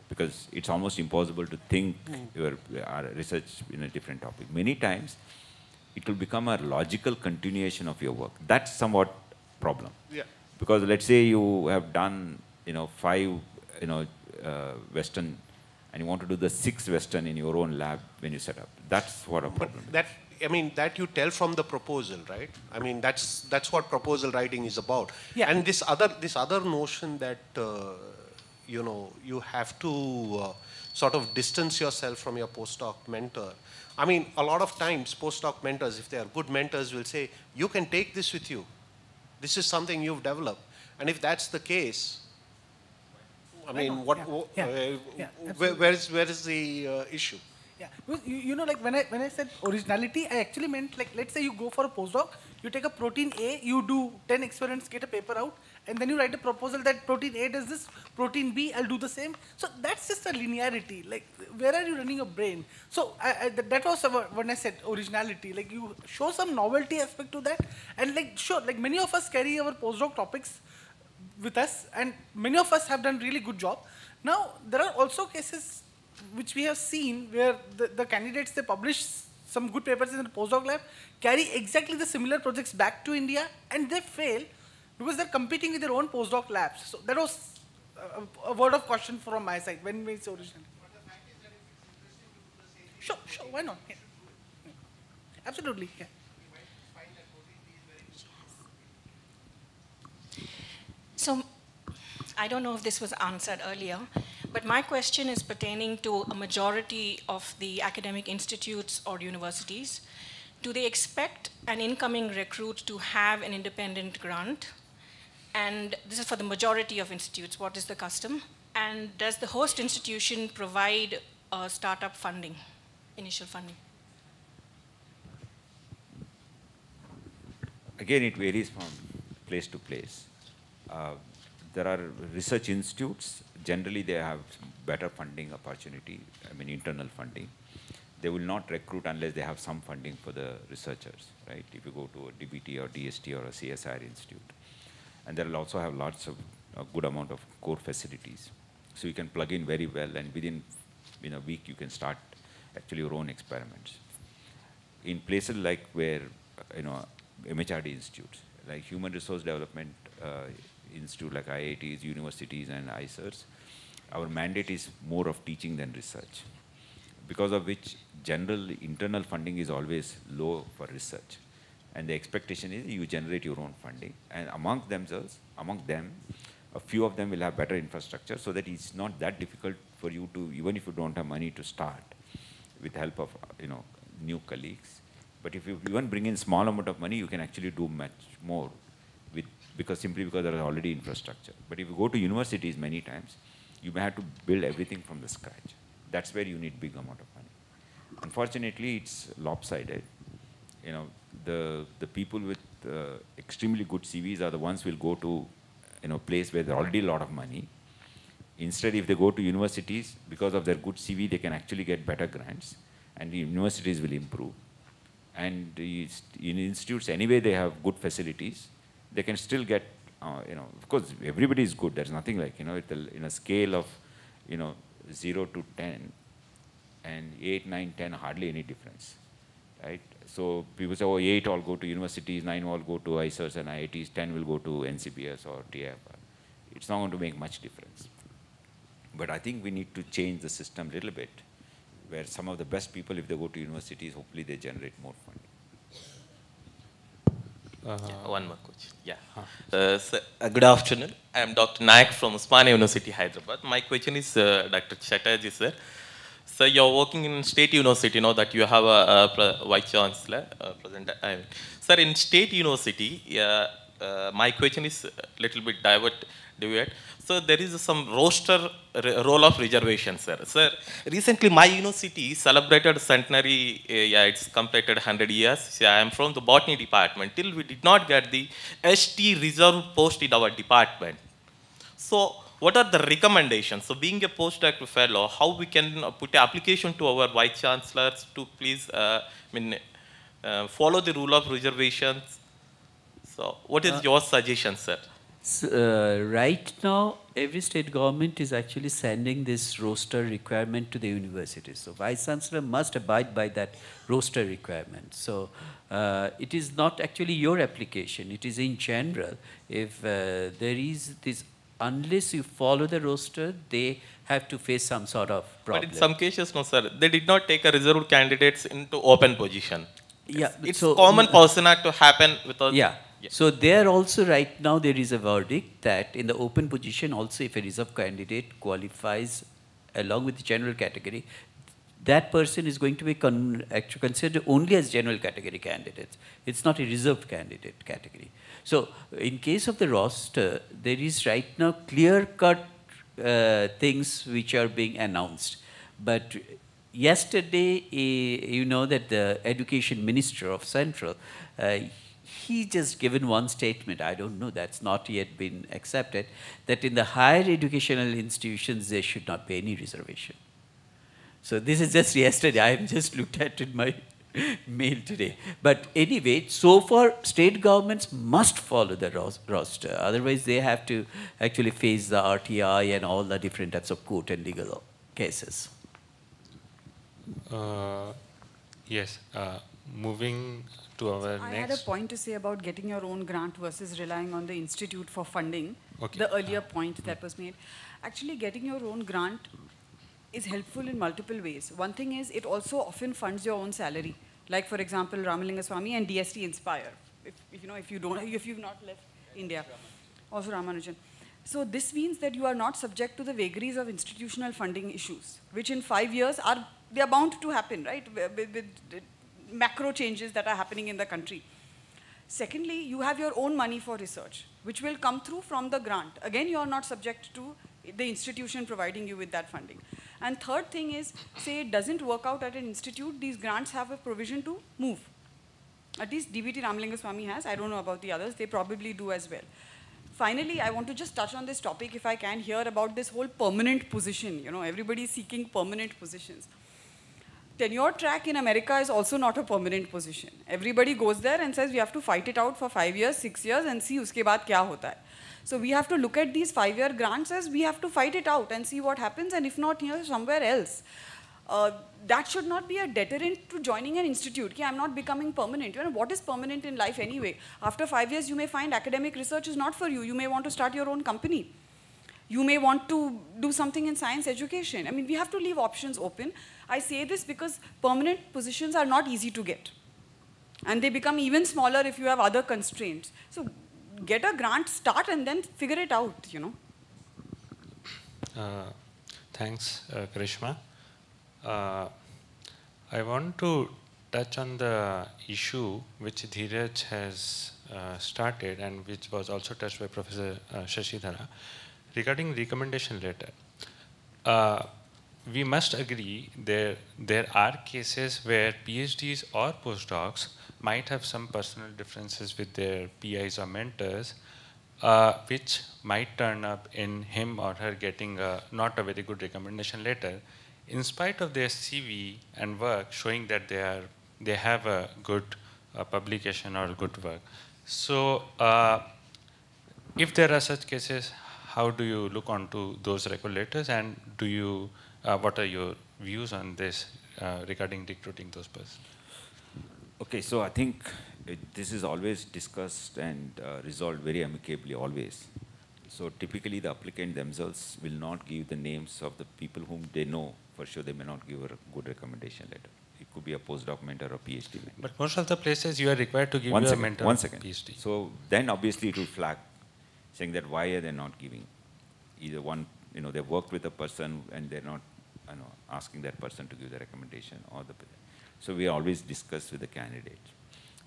because it's almost impossible to think your research in a different topic. Many times, it will become a logical continuation of your work. That's somewhat problem. Yeah. Because let's say you have done, 5, Western, and you want to do the 6th Western in your own lab when you set up. That's what a problem is. That, I mean, that you tell from the proposal, right? I mean, that's what proposal writing is about. Yeah. And this other notion that, you have to sort of distance yourself from your postdoc mentor. I mean, a lot of times postdoc mentors, if they are good mentors, will say, you can take this with you. This is something you've developed. And if that's the case, I mean, where is the issue? Yeah, because like when I said originality, I actually meant, like, let's say you go for a postdoc, you take a protein A, you do 10 experiments, get a paper out, and then you write a proposal that protein A does this, protein B, I'll do the same. So that's just a linearity. Like, where are you running your brain? So that was when I said originality. Like, you show some novelty aspect to that, and like, sure, like many of us carry our postdoc topics with us, and many of us have done really good job. Now, there are also cases which we have seen where the candidates, they publish some good papers in the postdoc lab, carry exactly the similar projects back to India, and they fail because they're competing with their own postdoc labs. So that was a word of caution from my side when we say original. Sure, why not? Yeah. Absolutely, yeah. So I don't know if this was answered earlier, but my question is pertaining to a majority of the academic institutes or universities. Do they expect an incoming recruit to have an independent grant? And this is for the majority of institutes. What is the custom? And does the host institution provide startup funding, initial funding? Again, it varies from place to place. There are research institutes, generally they have better funding opportunity, I mean internal funding. They will not recruit unless they have some funding for the researchers, right? If you go to a DBT or DST or a CSIR institute. And they'll also have lots of, a good amount of core facilities. So you can plug in very well, and within a week you can start actually your own experiments. In places like where, MHRD institutes, like Human Resource Development Institute, like IITs, universities, and ICERs, our mandate is more of teaching than research, because of which general internal funding is always low for research. And the expectation is you generate your own funding. And among them, a few of them will have better infrastructure, so that it's not that difficult for you to, even if you don't have money to start, with help of new colleagues. But if you even bring in small amount of money, you can actually do much more simply because there is already infrastructure. But if you go to universities many times, you may have to build everything from the scratch. That's where you need big amount of money. Unfortunately, it's lopsided. The people with extremely good CVs are the ones who will go to place where there's already a lot of money. Instead, if they go to universities, because of their good CV, they can actually get better grants, and the universities will improve. And in institutes, anyway, they have good facilities. They can still get, of course, everybody is good. There's nothing like, in a scale of, 0 to 10, and 8, 9, 10, hardly any difference, right? So people say, oh, 8 all go to universities, 9 all go to ICERs and IITs, 10 will go to NCBS or TIFR. It's not going to make much difference. But I think we need to change the system a little bit, where some of the best people, if they go to universities, hopefully they generate more funding. One more question. Yeah. Good afternoon. I am Dr. Nayak from Osmania University, Hyderabad. My question is Dr. Chatterjee, sir. So you're working in State University, that you have a Vice Chancellor, present. Sir, in State University, my question is a little bit deviate. So there is some roster role of reservation, sir. Sir, recently my university celebrated centenary, it's completed 100 years. I am from the botany department. Till we did not get the ST reserve post in our department. So what are the recommendations? So being a postdoctoral fellow, how we can put an application to our Vice Chancellors to please follow the rule of reservations? So what is your suggestion, sir? So, right now, every state government is actually sending this roster requirement to the universities. So Vice Chancellor must abide by that roster requirement. So it is not actually your application. It is in general. If there is this, unless you follow the roster, they have to face some sort of problem. But in some cases, no, sir. They did not take a reserved candidates into open position. Yeah, it's so, common persona to happen without. Yeah. So there also right now there is a verdict that in the open position also if a reserve candidate qualifies along with the general category, that person is going to be actually considered only as general category candidates. It's not a reserved candidate category. So in case of the roster, there is right now clear-cut things which are being announced. But yesterday, you know that the Education Minister of Central, he just given one statement, I don't know, that's not yet been accepted, that in the higher educational institutions, there should not be any reservation. So this is just yesterday, I have just looked at it in my mail today. But anyway, so far, state governments must follow the roster. Otherwise, they have to actually face the RTI and all the different types of court and legal cases. Yes. Moving to our I next. had a point to say about getting your own grant versus relying on the institute for funding. Okay. The earlier point that was made. Actually, getting your own grant is helpful in multiple ways. One thing is it also often funds your own salary. Like for example, Ramalinga Swami and DST Inspire. If you've not left India, also Ramanujan. So this means that you are not subject to the vagaries of institutional funding issues, which in 5 years they are bound to happen, right? With macro changes that are happening in the country. Secondly, you have your own money for research, which will come through from the grant. Again, you are not subject to the institution providing you with that funding. And third thing is, say it doesn't work out at an institute, these grants have a provision to move. At least DBT Ramalinga has, I don't know about the others, they probably do as well. Finally, I want to just touch on this topic, if I can, here about this whole permanent position. You know, everybody is seeking permanent positions. Tenure track in America is also not a permanent position. Everybody goes there and says, we have to fight it out for 5 years, 6 years, and see uske baad kya hota hai. So we have to look at these 5-year grants as we have to fight it out and see what happens, and if not here, somewhere else. That should not be a deterrent to joining an institute. I'm not becoming permanent. You know, what is permanent in life anyway? After 5 years, you may find academic research is not for you. You may want to start your own company. You may want to do something in science education. I mean, we have to leave options open. I say this because permanent positions are not easy to get. And they become even smaller if you have other constraints. So get a grant, start, and then figure it out, you know. Thanks, Karishma. I want to touch on the issue which Dheeraj has started and which was also touched by Professor Shashidhara regarding recommendation letter. We must agree there are cases where PhDs or postdocs might have some personal differences with their PIs or mentors, which might turn up in him or her getting not a very good recommendation letter, in spite of their CV and work showing that they have a good publication or good work. So if there are such cases, how do you look onto those regulators, and do you, what are your views on this regarding recruiting those persons? Okay, so I think this is always discussed and resolved very amicably always. So typically the applicant themselves will not give the names of the people whom they know. For sure they may not give a good recommendation letter. It could be a postdoc mentor or PhD mentor. But most of the places you are required to give your mentor PhD. So then obviously it will flag, saying that why are they not giving? Either one, you know, they've worked with a person and they're not, you know, asking that person to give the recommendation or the. So we always discuss with the candidate.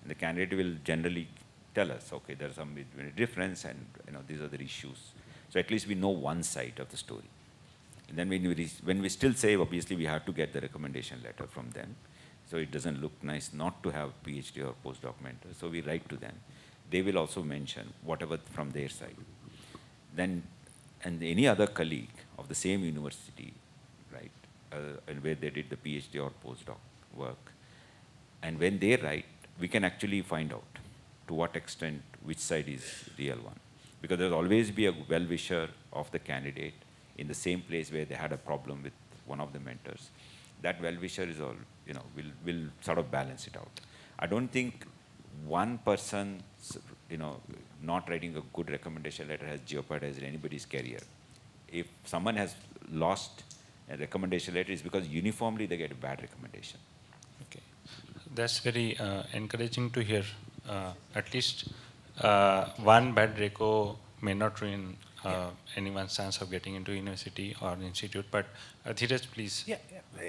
And the candidate will generally tell us, okay, there's some difference and, you know, these are the issues. So at least we know one side of the story. And then when we still say, obviously we have to get the recommendation letter from them. So it doesn't look nice not to have PhD or postdoc mentor. So we write to them. They will also mention whatever from their side. Then, and any other colleague of the same university, right, and where they did the PhD or postdoc work, and when they write, we can actually find out to what extent which side is the real one. Because there'll always be a well-wisher of the candidate in the same place where they had a problem with one of the mentors. That well-wisher is all, you know, will sort of balance it out. I don't think one person, you know, not writing a good recommendation letter has jeopardized anybody's career. If someone has lost a recommendation letter, it's because uniformly they get a bad recommendation. Okay, that's very encouraging to hear. At least one bad reco may not ruin anyone's chance of getting into university or institute. But Dheeraj, please. Yeah,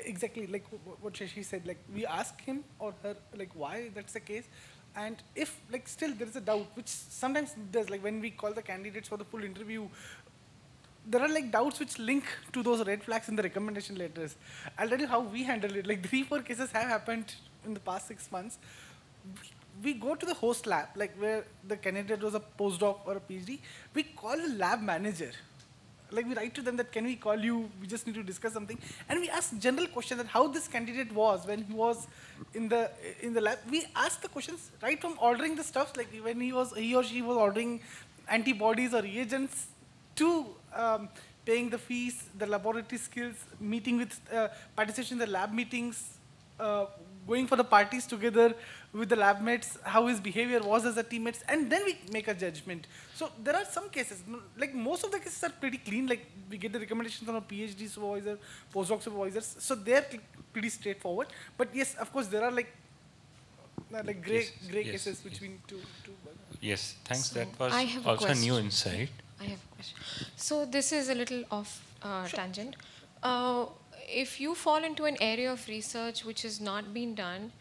exactly. Like what Shashi said, like we ask him or her, like why that's the case. And if like still there is a doubt, which sometimes does, like when we call the candidates for the full interview, there are like doubts which link to those red flags in the recommendation letters. I'll tell you how we handle it. Like 3-4 cases have happened in the past 6 months. We go to the host lab, like where the candidate was a postdoc or a PhD. We call the lab manager. Like we write to them that can we call you, we just need to discuss something. And we ask general questions that how this candidate was when he was in the lab. We ask the questions right from ordering the stuff, like when he or she was ordering antibodies or reagents, to paying the fees, the laboratory skills, meeting with, participation in the lab meetings, going for the parties together with the lab mates, how his behavior was as a teammates, and then we make a judgment. So there are some cases, like most of the cases are pretty clean, like we get the recommendations from a PhD supervisor, postdoc supervisors, so they're pretty straightforward. But yes, of course, there are like gray cases which we need to. Yes, thanks. So that was I have a also a new question. insight. I have a question. So this is a little off tangent. If you fall into an area of research which has not been done,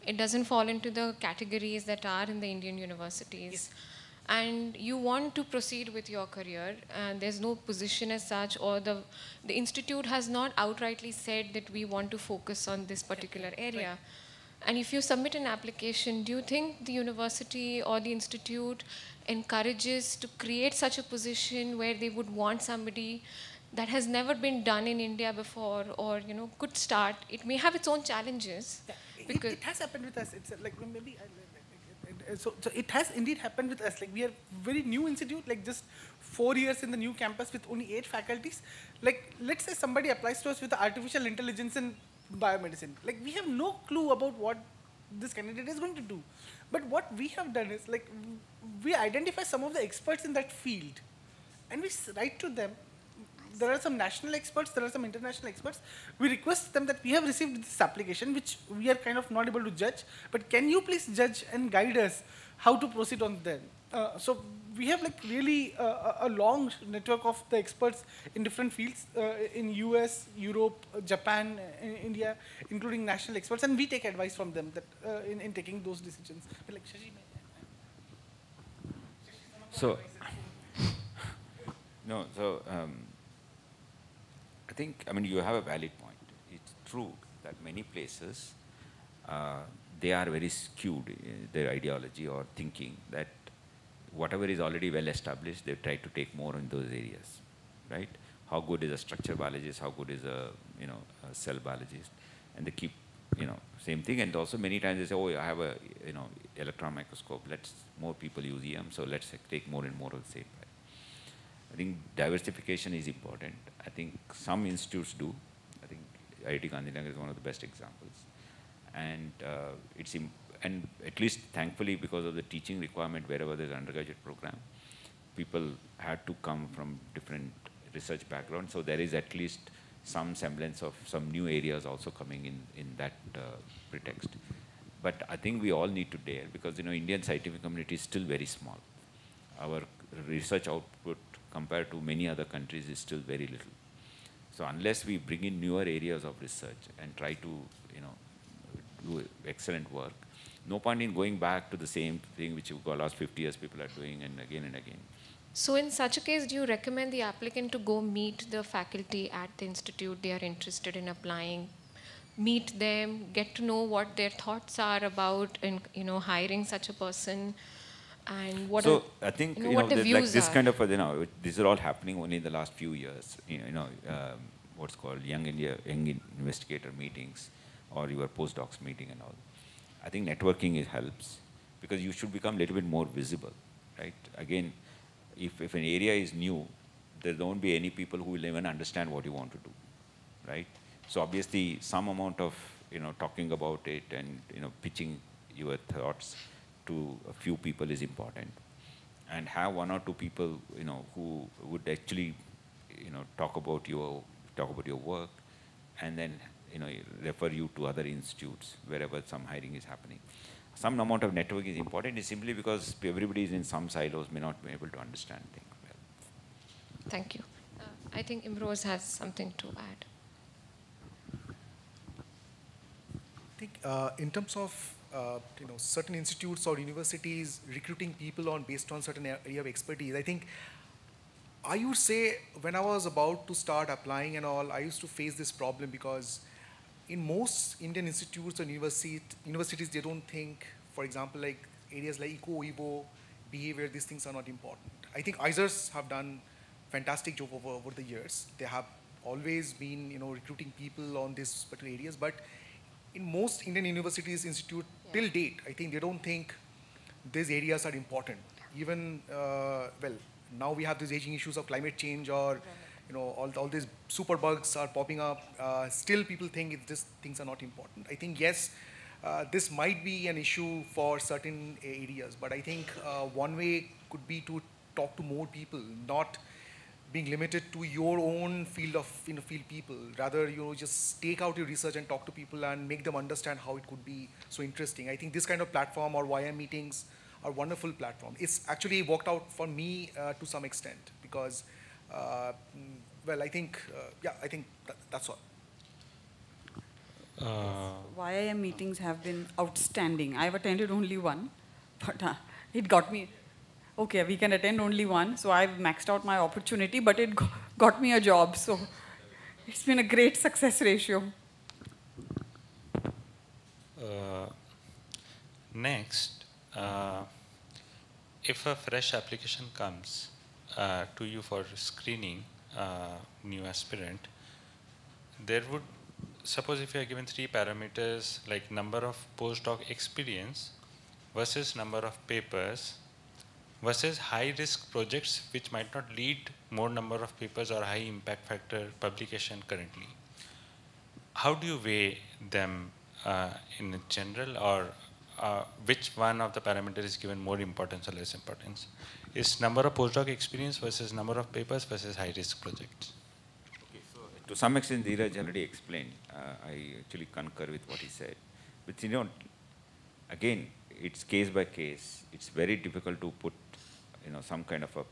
it doesn't fall into the categories that are in the Indian universities, and you want to proceed with your career, and there's no position as such, or the institute has not outrightly said that we want to focus on this particular area. And if you submit an application, do you think the university or the institute encourages to create such a position where they would want somebody that has never been done in India before, or could start? It may have its own challenges. Yeah, because it has happened with us. It's like maybe so it has indeed happened with us. Like we are very new institute, like just 4 years in the new campus with only 8 faculties. Like let's say somebody applies to us with artificial intelligence and biomedicine. Like we have no clue about what this candidate is going to do. But what we have done is like we identify some of the experts in that field and we write to them. There are some national experts, there are some international experts. We request them that we have received this application, which we are kind of not able to judge, but can you please judge and guide us how to proceed on them? So we have like really a long network of the experts in different fields in US, Europe, Japan, India, including national experts, and we take advice from them that in taking those decisions. But like Shashi, so, no, so I think, I mean, you have a valid point. It's true that many places, they are very skewed in their ideology or thinking that whatever is already well established, they try to take more in those areas, right? How good is a structure biologist? How good is a cell biologist? And they keep same thing. And also many times they say, oh, I have a electron microscope. More people use EM, so let's take more and more of the same. I think diversification is important. I think some institutes do. I think IIT Gandhinagar is one of the best examples. And and at least thankfully, because of the teaching requirement wherever there's an undergraduate program, people had to come from different research backgrounds. So there is at least some semblance of some new areas also coming in that pretext. But I think we all need to dare, because Indian scientific community is still very small. Our research output compared to many other countries is still very little. So unless we bring in newer areas of research and try to do excellent work, no point in going back to the same thing which for the last 50 years people are doing and again. So in such a case, do you recommend the applicant to go meet the faculty at the institute they are interested in applying, meet them, get to know what their thoughts are about hiring such a person, and what I think what the views like this are? kind of these are all happening only in the last few years. What's called young investigator meetings, or your postdocs meeting and all. I think networking helps, because you should become a little bit more visible, right? Again, if an area is new, there won't be any people who will even understand what you want to do, right? So obviously, some amount of talking about it and pitching your thoughts to a few people is important, and have 1 or 2 people who would actually talk about your work, and then refer you to other institutes wherever some hiring is happening. Some amount of network is important. It's simply because everybody is in some silos, may not be able to understand things well. Thank you. I think Imroz has something to add. I think in terms of certain institutes or universities recruiting people based on certain area of expertise, I think I would say when I was about to start applying and all, I used to face this problem, because in most Indian institutes or universities, they don't think, for example, like areas like eco, evo, behavior, these things are not important. I think IISERs have done fantastic job over the years. They have always been recruiting people on these particular areas, but in most Indian universities, institute till date, I think they don't think these areas are important. Even, now we have these aging issues of climate change, or all these super bugs are popping up. Still people think these things are not important. I think yes, this might be an issue for certain areas, but I think one way could be to talk to more people, not being limited to your own field of field people. Rather, just take out your research and talk to people and make them understand how it could be so interesting. I think this kind of platform or YM meetings are wonderful platform. It's actually worked out for me to some extent, because, well, I think, yeah, I think that's all. YIM meetings have been outstanding. I've attended only one, but it got me. Okay, we can attend only one, so I've maxed out my opportunity, but it got me a job, so it's been a great success ratio. Next, if a fresh application comes to you for screening, new aspirant, there would, suppose if you are given 3 parameters like number of postdoc experience versus number of papers versus high risk projects which might not lead more number of papers or high impact factor publication currently. How do you weigh them in general, or which one of the parameters is given more importance or less importance? Is number of postdoc experience versus number of papers versus high risk projects? Okay, so to some extent, Dheeraj already explained. I actually concur with what he said. But you know, again, it's case by case. It's very difficult to put, you know, some kind of a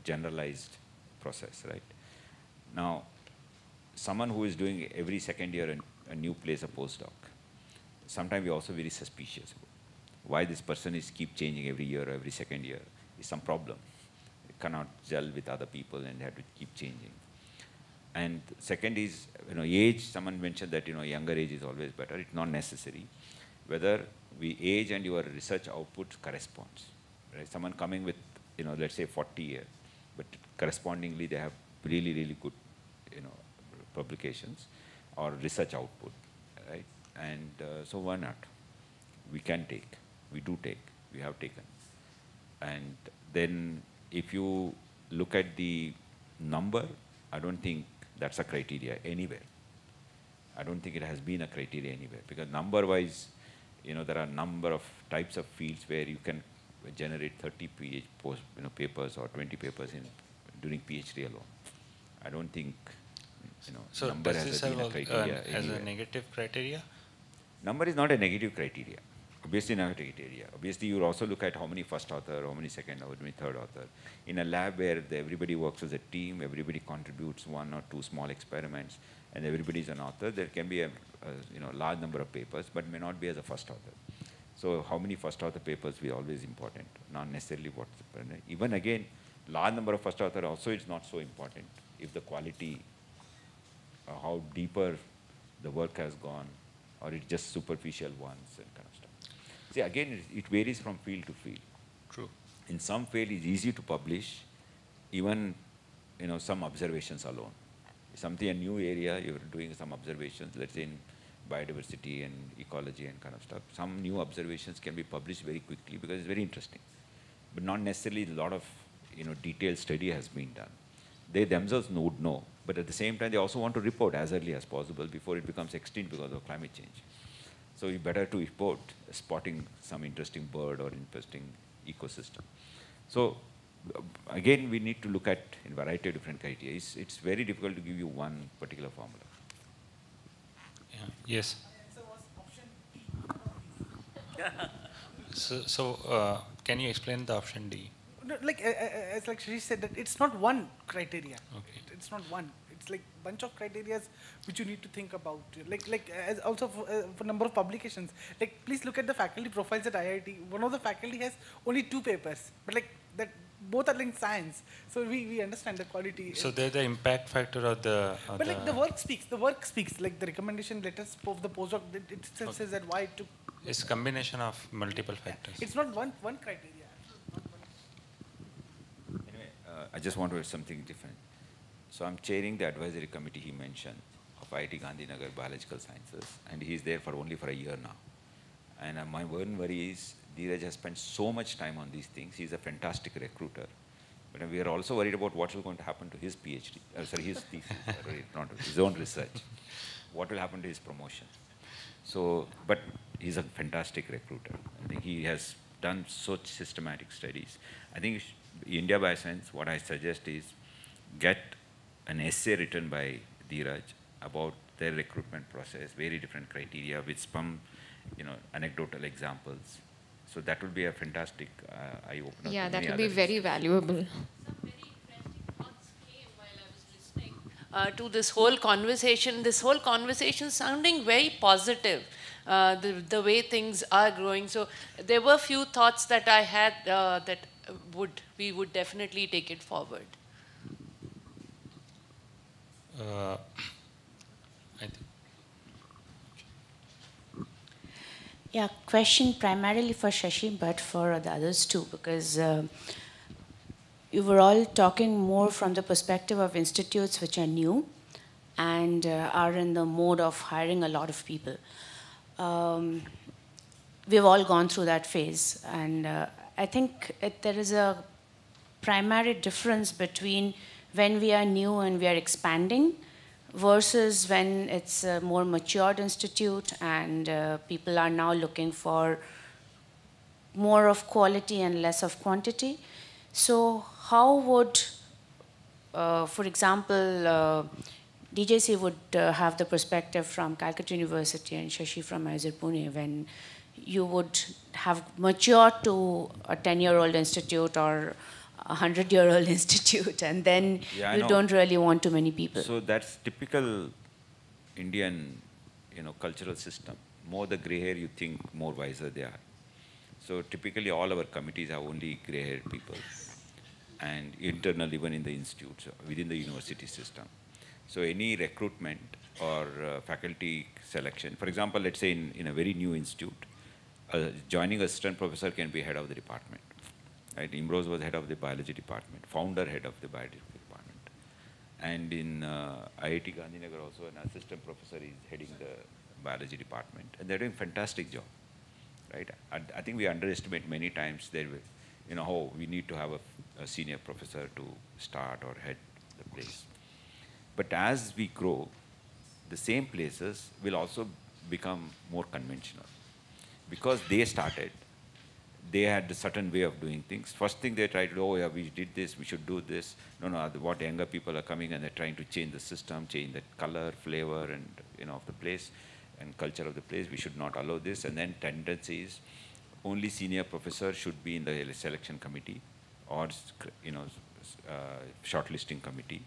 generalized process, right? Now, someone who is doing every second year a new place a postdoc, sometimes we're also very suspicious. Why this person is keep changing every year or every second year is some problem. It cannot gel with other people and they have to keep changing. And second is, you know, age. Someone mentioned that, you know, younger age is always better. It's not necessary. Whether we age and your research output corresponds. Right? Someone coming with, you know, let's say 40 years, but correspondingly they have really, really good, you know, publications or research output, right? And so why not? We can take, we do take, we have taken. And then if you look at the number, I don't think that's a criteria anywhere. I don't think it has been a criteria anywhere, because number-wise, you know, there are a number of types of fields where you can generate 30 papers or 20 papers during PhD alone. I don't think, you know, so number does has this been a criteria as anywhere. a negative criteria? Number is not a negative criteria. Obviously not a criteria. Obviously you also look at how many first author, how many second, how many third author. In a lab where everybody works as a team, everybody contributes 1 or 2 small experiments, and everybody is an author, there can be a you know, large number of papers, but may not be as a first author. So how many first author papers is always important, not necessarily what's the, even again, large number of first author also is not so important if the quality, how deeper the work has gone, or it's just superficial ones and kind of stuff. See, again, it varies from field to field. True. In some field, it's easy to publish, even, you know, some observations alone. Something, a new area, you're doing some observations, let's say in biodiversity and ecology and kind of stuff. Some new observations can be published very quickly because it's very interesting. But not necessarily a lot of, you know, detailed study has been done. They themselves would know, but at the same time, they also want to report as early as possible before it becomes extinct because of climate change. So it's better to report spotting some interesting bird or interesting ecosystem. So again, we need to look at a variety of different criteria. It's very difficult to give you one particular formula. Yeah. Yes. So can you explain the option D? No, like as like Shri said, that it's not one criteria. Okay. It's not one. It's like bunch of criteria which you need to think about. Like as also for number of publications. Like please look at the faculty profiles at IIT. One of the faculty has only 2 papers, but like that both are in science. So we understand the quality. So they're the impact factor of the. But like the work speaks. The work speaks. Like the recommendation letters of the postdoc. It still says that why to. It's combination of multiple factors. It's not one criteria. Anyway, I just want to add something different. So I'm chairing the advisory committee he mentioned of IIT Gandhinagar Biological Sciences, and he's there for only for a year now. And my one worry is Dheeraj has spent so much time on these things. He's a fantastic recruiter. But we are also worried about what is going to happen to his PhD, his thesis, not his own research. What will happen to his promotion? So, but he's a fantastic recruiter. I think he has done such systematic studies. I think India Bioscience, what I suggest is get an essay written by Dheeraj about their recruitment process, very different criteria with some, you know, anecdotal examples. So that would be a fantastic eye-opener. Yeah, that would be very valuable. to this whole conversation. This whole conversation sounding very positive, the way things are growing. So there were few thoughts that I had that we would definitely take it forward. I think. Yeah, question primarily for Shashi, but for the others too, because you were all talking more from the perspective of institutes which are new and are in the mode of hiring a lot of people. We've all gone through that phase, and I think there is a primary difference between when we are new and we are expanding versus when it's a more matured institute and people are now looking for more of quality and less of quantity. So how would, for example, DJC would have the perspective from Calcutta University and Shashi from IISER Pune, when you would have matured to a 10-year-old institute or a 100-year-old institute, and then you don't really want too many people. So that's typical Indian, cultural system. More the grey hair you think, more wiser they are. So typically all our committees have only grey-haired people, and internal even in the institutes, within the university system. So any recruitment or faculty selection, for example, let's say in a very new institute, joining assistant professor can be head of the department. Right? Imrose was head of the biology department, founder head of the biology department. And in IIT Gandhinagar also an assistant professor is heading the biology department. And they're doing a fantastic job. Right? I think we underestimate many times how we need to have a senior professor to start or head the place. But as we grow, the same places will also become more conventional. Because they started, they had a certain way of doing things. First thing they tried to do, oh yeah, we did this, we should do this. No, what younger people are coming and they're trying to change the system, change the color, flavor, and of the place and culture of the place. We should not allow this. And then tendencies, only senior professor should be in the selection committee or shortlisting committee.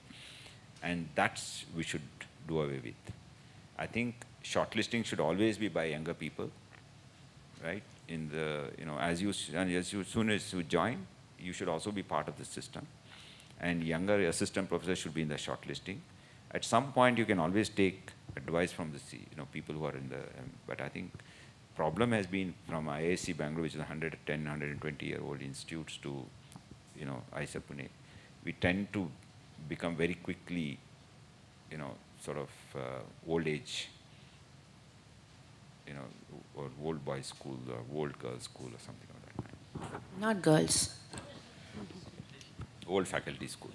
And that's we should do away with. I think shortlisting should always be by younger people, right? In the, as soon as you join, you should also be part of the system. And younger assistant professors should be in the shortlisting. At some point, you can always take advice from the people who are in the, but I think problem has been from IISc Bangalore, which is 110, 120-year-old institutes, to, IISER Pune. We tend to become very quickly, sort of old age, or old boys school or old girls school or something like that. Not girls. Old faculty school.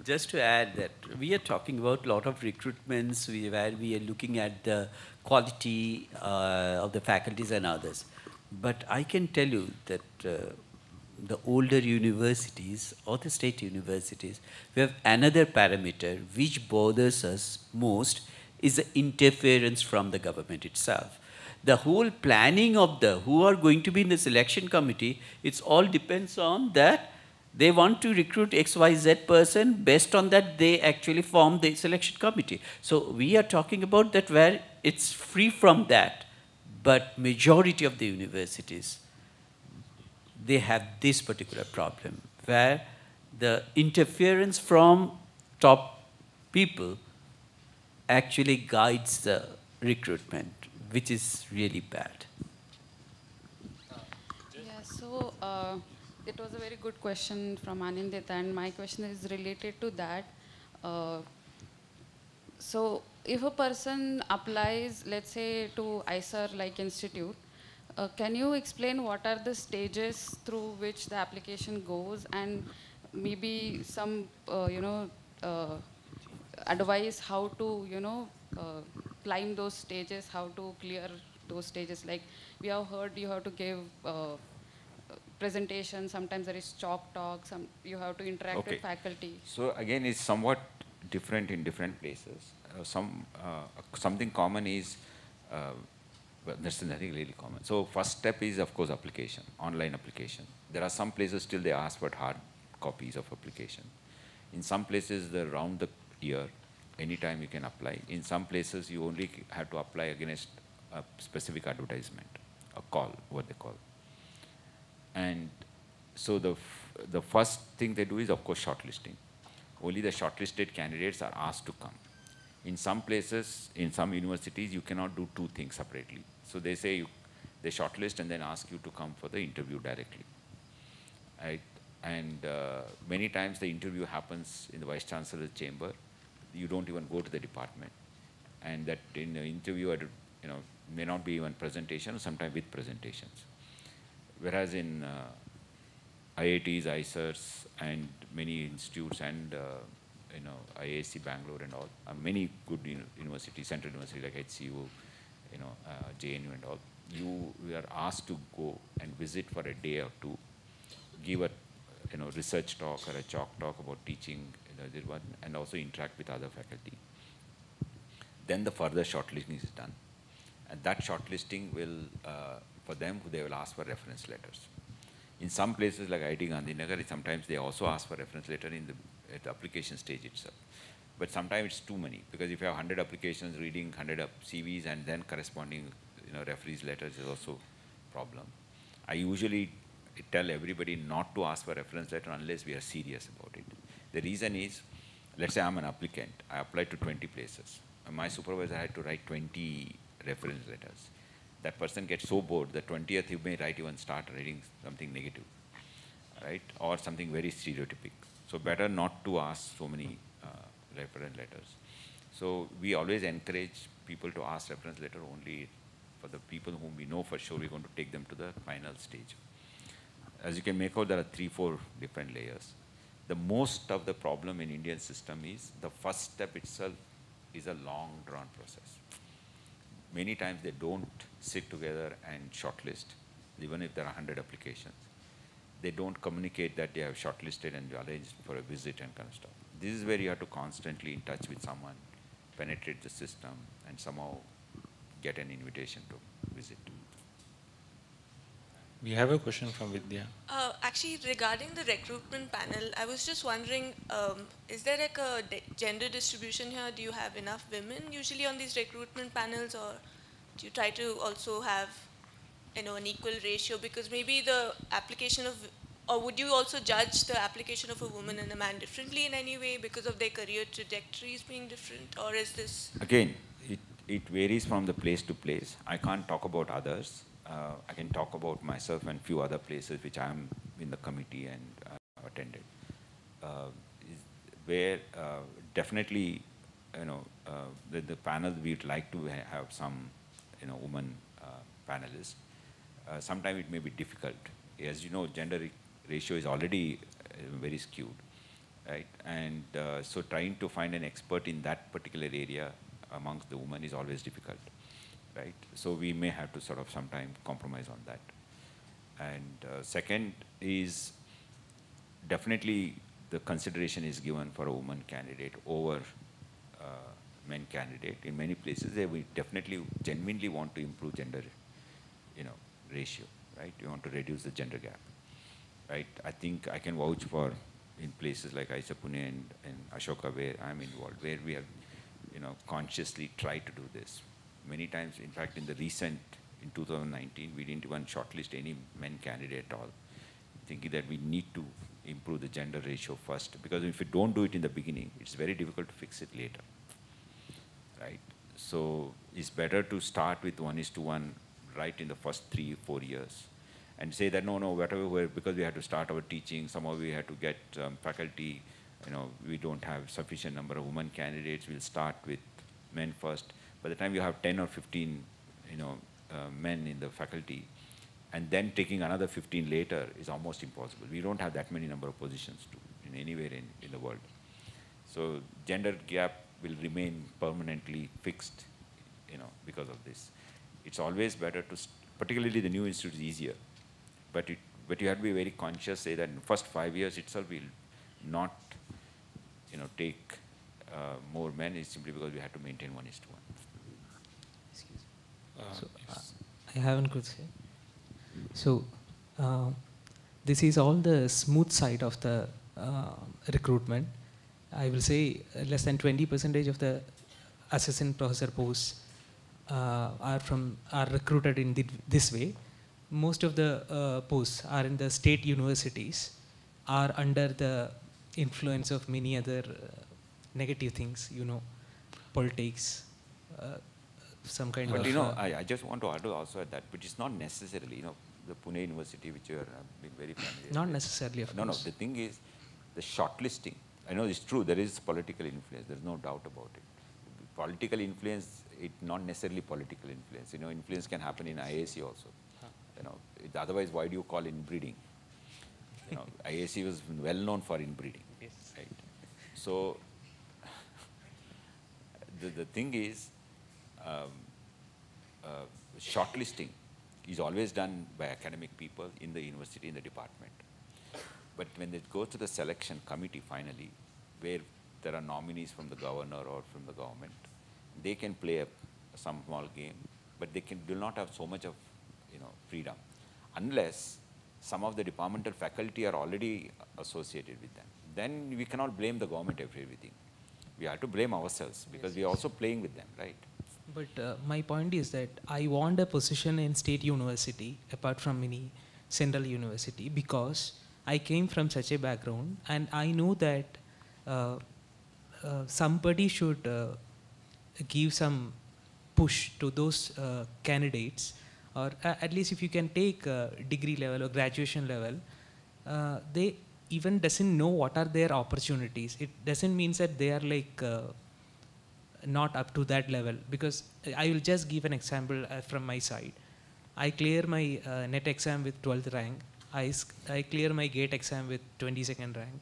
Just to add that we are talking about a lot of recruitments where we are looking at the quality of the faculties and others. But I can tell you that the older universities or the state universities, we have another parameter which bothers us most is the interference from the government itself. The whole planning of who are going to be in the selection committee, it all depends on that they want to recruit XYZ person, based on that they actually form the selection committee. So we are talking about that where it's free from that, but majority of the universities, they have this particular problem where the interference from top people actually guides the recruitment, which is really bad. Yeah, so it was a very good question from Anindita, and my question is related to that. So if a person applies, let's say, to IISER-like institute, can you explain what are the stages through which the application goes, and maybe some, advice how to, climb those stages, how to clear those stages? Like we have heard you have to give presentation, sometimes there is chalk talk, you have to interact with faculty. So again, it's somewhat different in different places. Something common is, well, there's nothing really common. So first step is, of course, application, online application. There are some places still they ask for hard copies of application. In some places, they're round the year, anytime you can apply. In some places, you only have to apply against a specific advertisement, a call, what they call. And so the first thing they do is, of course, shortlisting. Only the shortlisted candidates are asked to come. In some places, in some universities, you cannot do two things separately. So they say they shortlist and then ask you to come for the interview directly. Right? And many times the interview happens in the Vice Chancellor's chamber. You don't even go to the department. And that in the interview, may not be even presentation, sometimes with presentations. Whereas in IITs, IISERs, and many institutes, and IASC Bangalore and all, many good universities, central universities like HCU, JNU and all, you are asked to go and visit for a day or two, give a research talk or a chalk talk about teaching, and also interact with other faculty. Then the further shortlisting is done. And that shortlisting will, for them, they will ask for reference letters. In some places like IIT Gandhinagar, sometimes they also ask for reference letter at the application stage itself. But sometimes it's too many, because if you have 100 applications, reading 100 CVs and then corresponding referees letters is also a problem. I usually tell everybody not to ask for reference letter unless we are serious about it. The reason is, let's say I'm an applicant, I applied to 20 places. And my supervisor had to write 20 reference letters. That person gets so bored, the 20th he may start writing something negative, right? Or something very stereotypic. So better not to ask so many reference letters. So we always encourage people to ask reference letter only for the people whom we know for sure we're going to take them to the final stage. As you can make out, there are 3-4 different layers. The most of the problem in Indian system is the first step itself is a long drawn process. Many times they don't sit together and shortlist, even if there are 100 applications. They don't communicate that they have shortlisted and arranged for a visit and kind of stuff. This is where you have to constantly in touch with someone, penetrate the system, and somehow get an invitation to visit. We have a question from Vidya. Actually, regarding the recruitment panel, I was just wondering, is there like a gender distribution here? Do you have enough women usually on these recruitment panels, or do you try to also have an equal ratio? Because maybe the application of, or would you also judge the application of a woman and a man differently in any way because of their career trajectories being different, or is this? Again, it varies from the place to place. I can't talk about others. I can talk about myself and few other places which I am in the committee and attended. Where definitely, the panel we'd like to have some, woman panelists. Sometimes it may be difficult. As you know, gender ratio is already very skewed, right? And so trying to find an expert in that particular area amongst the women is always difficult. Right? So we may have to sort of sometime compromise on that. And second is definitely the consideration is given for a woman candidate over men candidate. In many places, they will definitely genuinely want to improve gender, ratio. Right? You want to reduce the gender gap. Right? I think I can vouch for in places like IISER Pune and Ashoka where I'm involved, where we have, consciously tried to do this. Many times, in fact, in 2019, we didn't even shortlist any men candidate at all, thinking that we need to improve the gender ratio first, because if you don't do it in the beginning, it's very difficult to fix it later, right? So it's better to start with 1:1 right in the first 3-4 years, and say that no, whatever, because we had to start our teaching, somehow we had to get faculty, we don't have sufficient number of women candidates, we'll start with men first. By the time you have 10 or 15, men in the faculty, and then taking another 15 later is almost impossible. We don't have that many number of positions in anywhere in the world. So gender gap will remain permanently fixed, because of this. It's always better to, particularly the new institute is easier, but you have to be very conscious, say that in the first 5 years itself we'll not, take more men, is simply because we have to maintain 1:1. So, I have one question. So, this is all the smooth side of the recruitment. I will say less than 20% of the assistant professor posts are recruited in this way. Most of the posts are in the state universities, are under the influence of many other negative things, politics, some kind but of... I just want to add also at that, which is not necessarily, the Pune University, which you are being very familiar Not with. necessarily, of No, course. the thing is, the shortlisting, I know it's true, there is political influence, there's no doubt about it. Political influence, it not necessarily political influence. Influence can happen in IAC also. Otherwise, why do you call inbreeding? IAC was well known for inbreeding. Yes. Right? So, the thing is, shortlisting is always done by academic people in the university, in the department. But when it goes to the selection committee finally, where there are nominees from the governor or from the government, they can play some small game, but they do not have so much of freedom, unless some of the departmental faculty are already associated with them. Then we cannot blame the government for everything. We have to blame ourselves, because we are also playing with them, right? But my point is that I want a position in state university apart from any central university, because I came from such a background, and I know that somebody should give some push to those candidates, or at least if you can take degree level or graduation level, they even doesn't know what are their opportunities. It doesn't mean that they are like not up to that level, because I will just give an example from my side. I clear my NET exam with 12th rank. I clear my GATE exam with 22nd rank.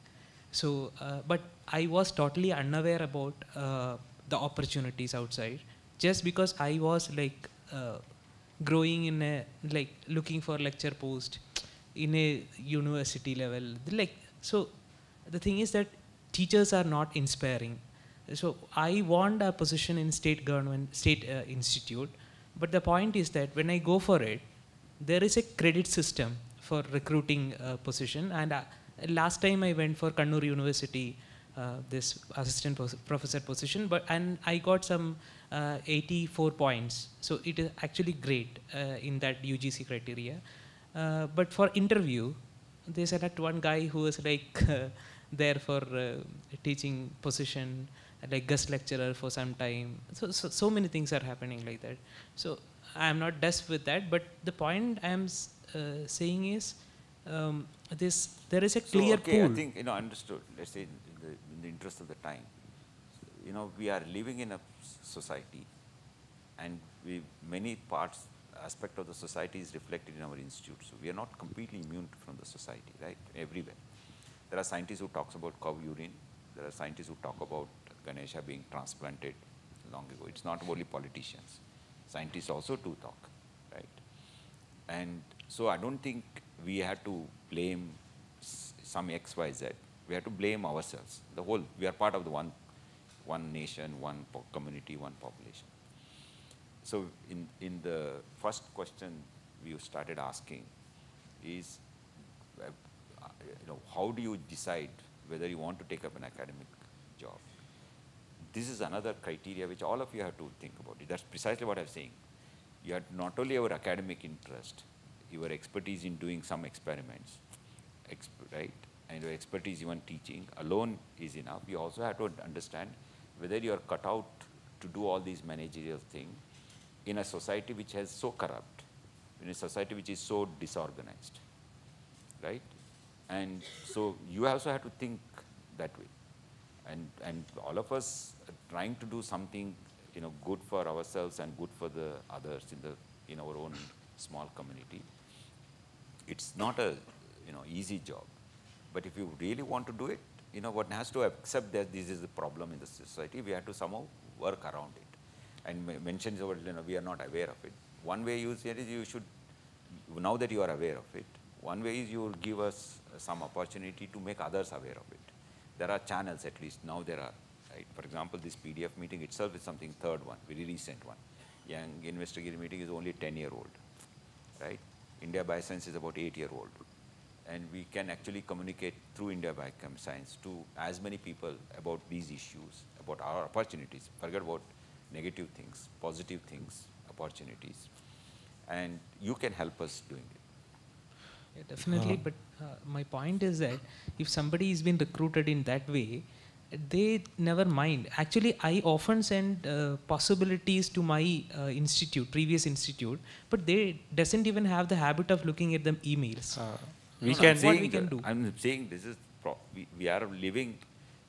So, but I was totally unaware about the opportunities outside, just because I was like growing in a, like looking for lecture post in a university level. Like, so the thing is that teachers are not inspiring. So I want a position in state government, state institute, but the point is that when I go for it, there is a credit system for recruiting position. And last time I went for Kannur University, this assistant professor position, and I got some 84 points. So it is actually great in that UGC criteria. But for interview, they said that one guy who was like there for teaching position, like guest lecturer for some time. So many things are happening like that. So I am not dust with that, but the point I am saying is there is a clear okay, pool. I think, understood. Let's say in the interest of the time, we are living in a society, and many aspect of the society is reflected in our institute. So we are not completely immune from the society, right? Everywhere. There are scientists who talk about cow urine. There are scientists who talk about Ganesha being transplanted long ago. It's not only politicians. Scientists also do talk, right? And so I don't think we have to blame some X, Y, Z. We have to blame ourselves. We are part of the one nation, one community, one population. So in the first question we started asking is, how do you decide whether you want to take up an academic job? This is another criteria which all of you have to think about. That's precisely what I'm saying. You have not only our academic interest, your expertise in doing some experiments, right? And your expertise even teaching alone is enough. You also have to understand whether you are cut out to do all these managerial things in a society which is so corrupt, in a society which is so disorganized, right? And so you also have to think that way. And all of us are trying to do something, good for ourselves and good for the others in our own small community. It's not a easy job, but if you really want to do it, one has to accept that this is the problem in the society. We have to somehow work around it. And mentions about, we are not aware of it. One way you say is you should, now that you are aware of it, one way is you will give us some opportunity to make others aware of it. There are channels, at least now there are, right? For example, this PDF meeting itself is something third one, very recent one. Young investigative meeting is only 10-year-old, right? India Bioscience is about 8-year-old. and we can actually communicate through India Biochem Science to as many people about these issues, about our opportunities. Forget about negative things, positive things, opportunities, and you can help us doing it. Yeah, definitely, but my point is that if somebody is been recruited in that way, they never mind. Actually, I often send possibilities to my institute, previous institute, but they doesn't even have the habit of looking at the emails. What we can do? I'm saying this is, we are living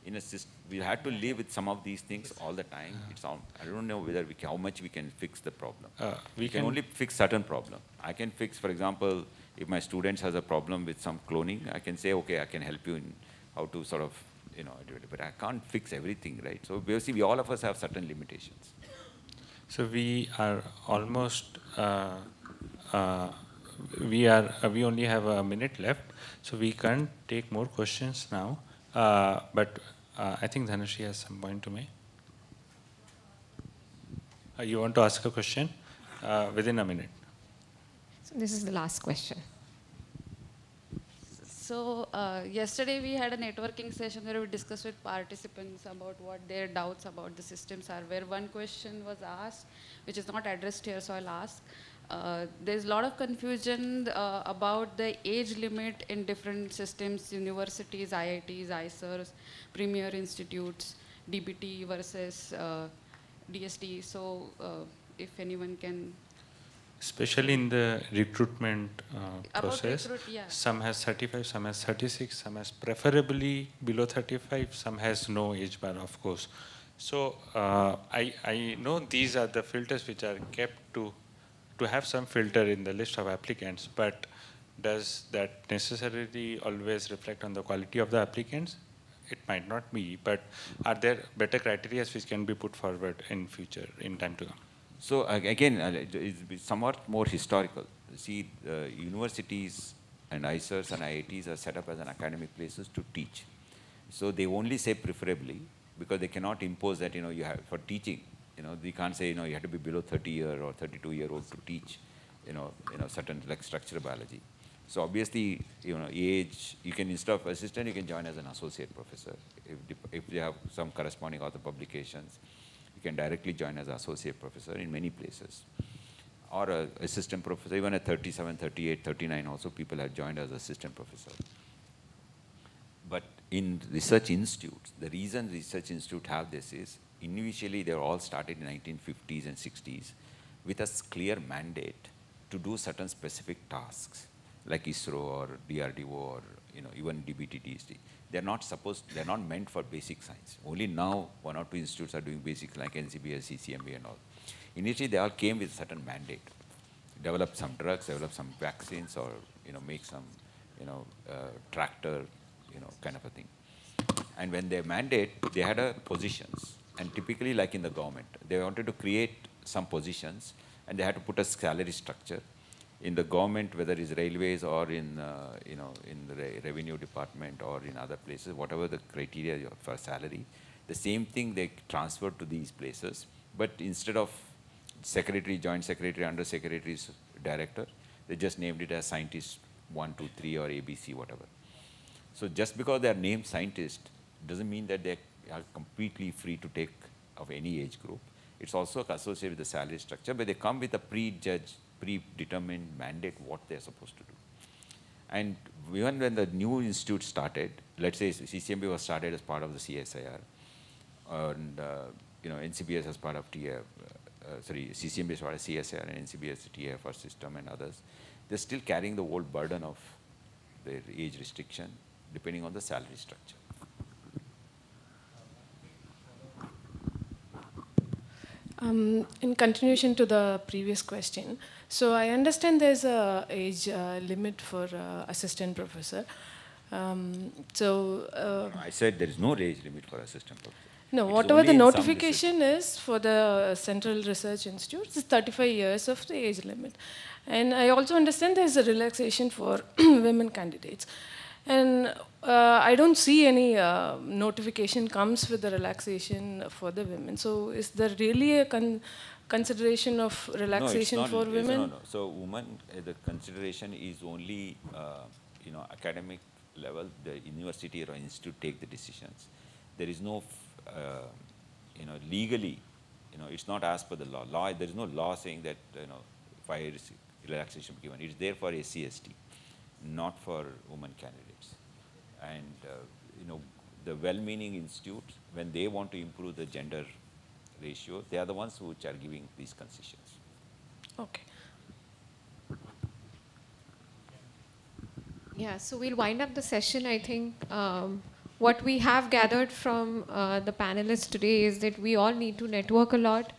in a system, we had to live with some of these things all the time. It's all, I don't know whether we can, how much we can fix the problem. We can only fix certain problem. I can fix, for example, if my students has a problem with some cloning, I can say, okay, I can help you in how to sort of, do it, but I can't fix everything, right? So basically, we all of us have certain limitations. So we are almost, we only have a minute left, so we can't take more questions now. But I think Dhanashree has some point to make. You want to ask a question within a minute? So this is the last question. So yesterday we had a networking session where we discussed with participants about what their doubts about the systems are, where one question was asked, which is not addressed here, so I'll ask. There's a lot of confusion about the age limit in different systems, universities, IITs, IISERs, premier institutes, DBT versus DST. So if anyone can... Especially in the recruitment process, yeah. Some has 35, some has 36, some has preferably below 35, some has no age bar, of course. So I know these are the filters which are kept to have some filter in the list of applicants, but does that necessarily always reflect on the quality of the applicants? It might not be, but are there better criteria which can be put forward in future, in time to come? So again, it's somewhat more historical. See, universities and IISERs and IITs are set up as an academic places to teach. So they only say preferably because they cannot impose that, you have, for teaching, they can't say, you have to be below 30-year or 32-year-old to teach, certain like structural biology. So obviously, age, you can, instead of assistant, you can join as an associate professor. If they have some corresponding author publications, you can directly join as an associate professor in many places. Or an assistant professor, even at 37, 38, 39 also, people have joined as assistant professor. But in research institutes, the reason research institutes have this is, initially they were all started in 1950s and 60s with a clear mandate to do certain specific tasks, like ISRO or DRDO or even DBT, DST. They're not meant for basic science. Only now one or two institutes are doing basics like NCBS, CCMB and all. Initially they all came with a certain mandate. Develop some drugs, develop some vaccines, or make some tractor, kind of a thing. And when they mandate, they had positions. And typically, like in the government, they wanted to create some positions, and they had to put a salary structure. In the government, whether it's railways or in the revenue department or in other places, whatever the criteria for salary, the same thing they transferred to these places. But instead of secretary, joint secretary, under secretary's director, they just named it as scientist 1, 2, 3 or ABC, whatever. So just because they are named scientist doesn't mean that they are completely free to take of any age group. It's also associated with the salary structure, but they come with a predetermined mandate what they're supposed to do. And even when the new institute started, let's say CCMB was started as part of the CSIR, and NCBS as part of CCMB as part of CSIR, and NCBS, TIFR system and others, they're still carrying the whole burden of their age restriction depending on the salary structure. In continuation to the previous question, so I understand there's a age limit for assistant professor. I said there is no age limit for assistant professor. No, whatever the notification is for the Central Research Institute, it's 35 years of the age limit. And I also understand there's a relaxation for women candidates. And I don't see any notification comes with the relaxation for the women. So is there really a consideration of relaxation for women? No. So women, the consideration is only academic level, the university or institute take the decisions. There is no, legally, it's not as per the law. There is no law saying that, 5 years relaxation be given. It's there for SC/ST, not for women candidates. And, the well-meaning institutes, when they want to improve the gender ratio, they are the ones which are giving these concessions. Okay. Yeah, so we'll wind up the session. I think what we have gathered from the panelists today is that we all need to network a lot,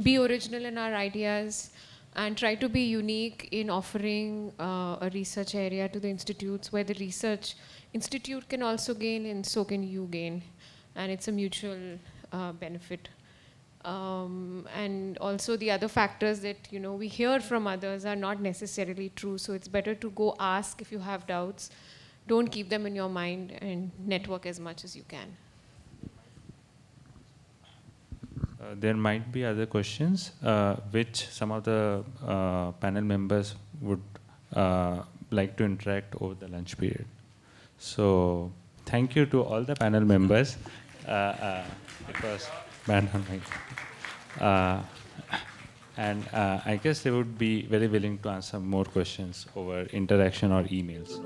be original in our ideas, and try to be unique in offering a research area to the institutes where the research institute can also gain and so can you gain. And it's a mutual benefit. And also the other factors that we hear from others are not necessarily true. So it's better to go ask if you have doubts. Don't keep them in your mind and network as much as you can. There might be other questions which some of the panel members would like to interact over the lunch period. So thank you to all the panel members. It was banned on mic. And I guess they would be very willing to answer more questions over interaction or emails.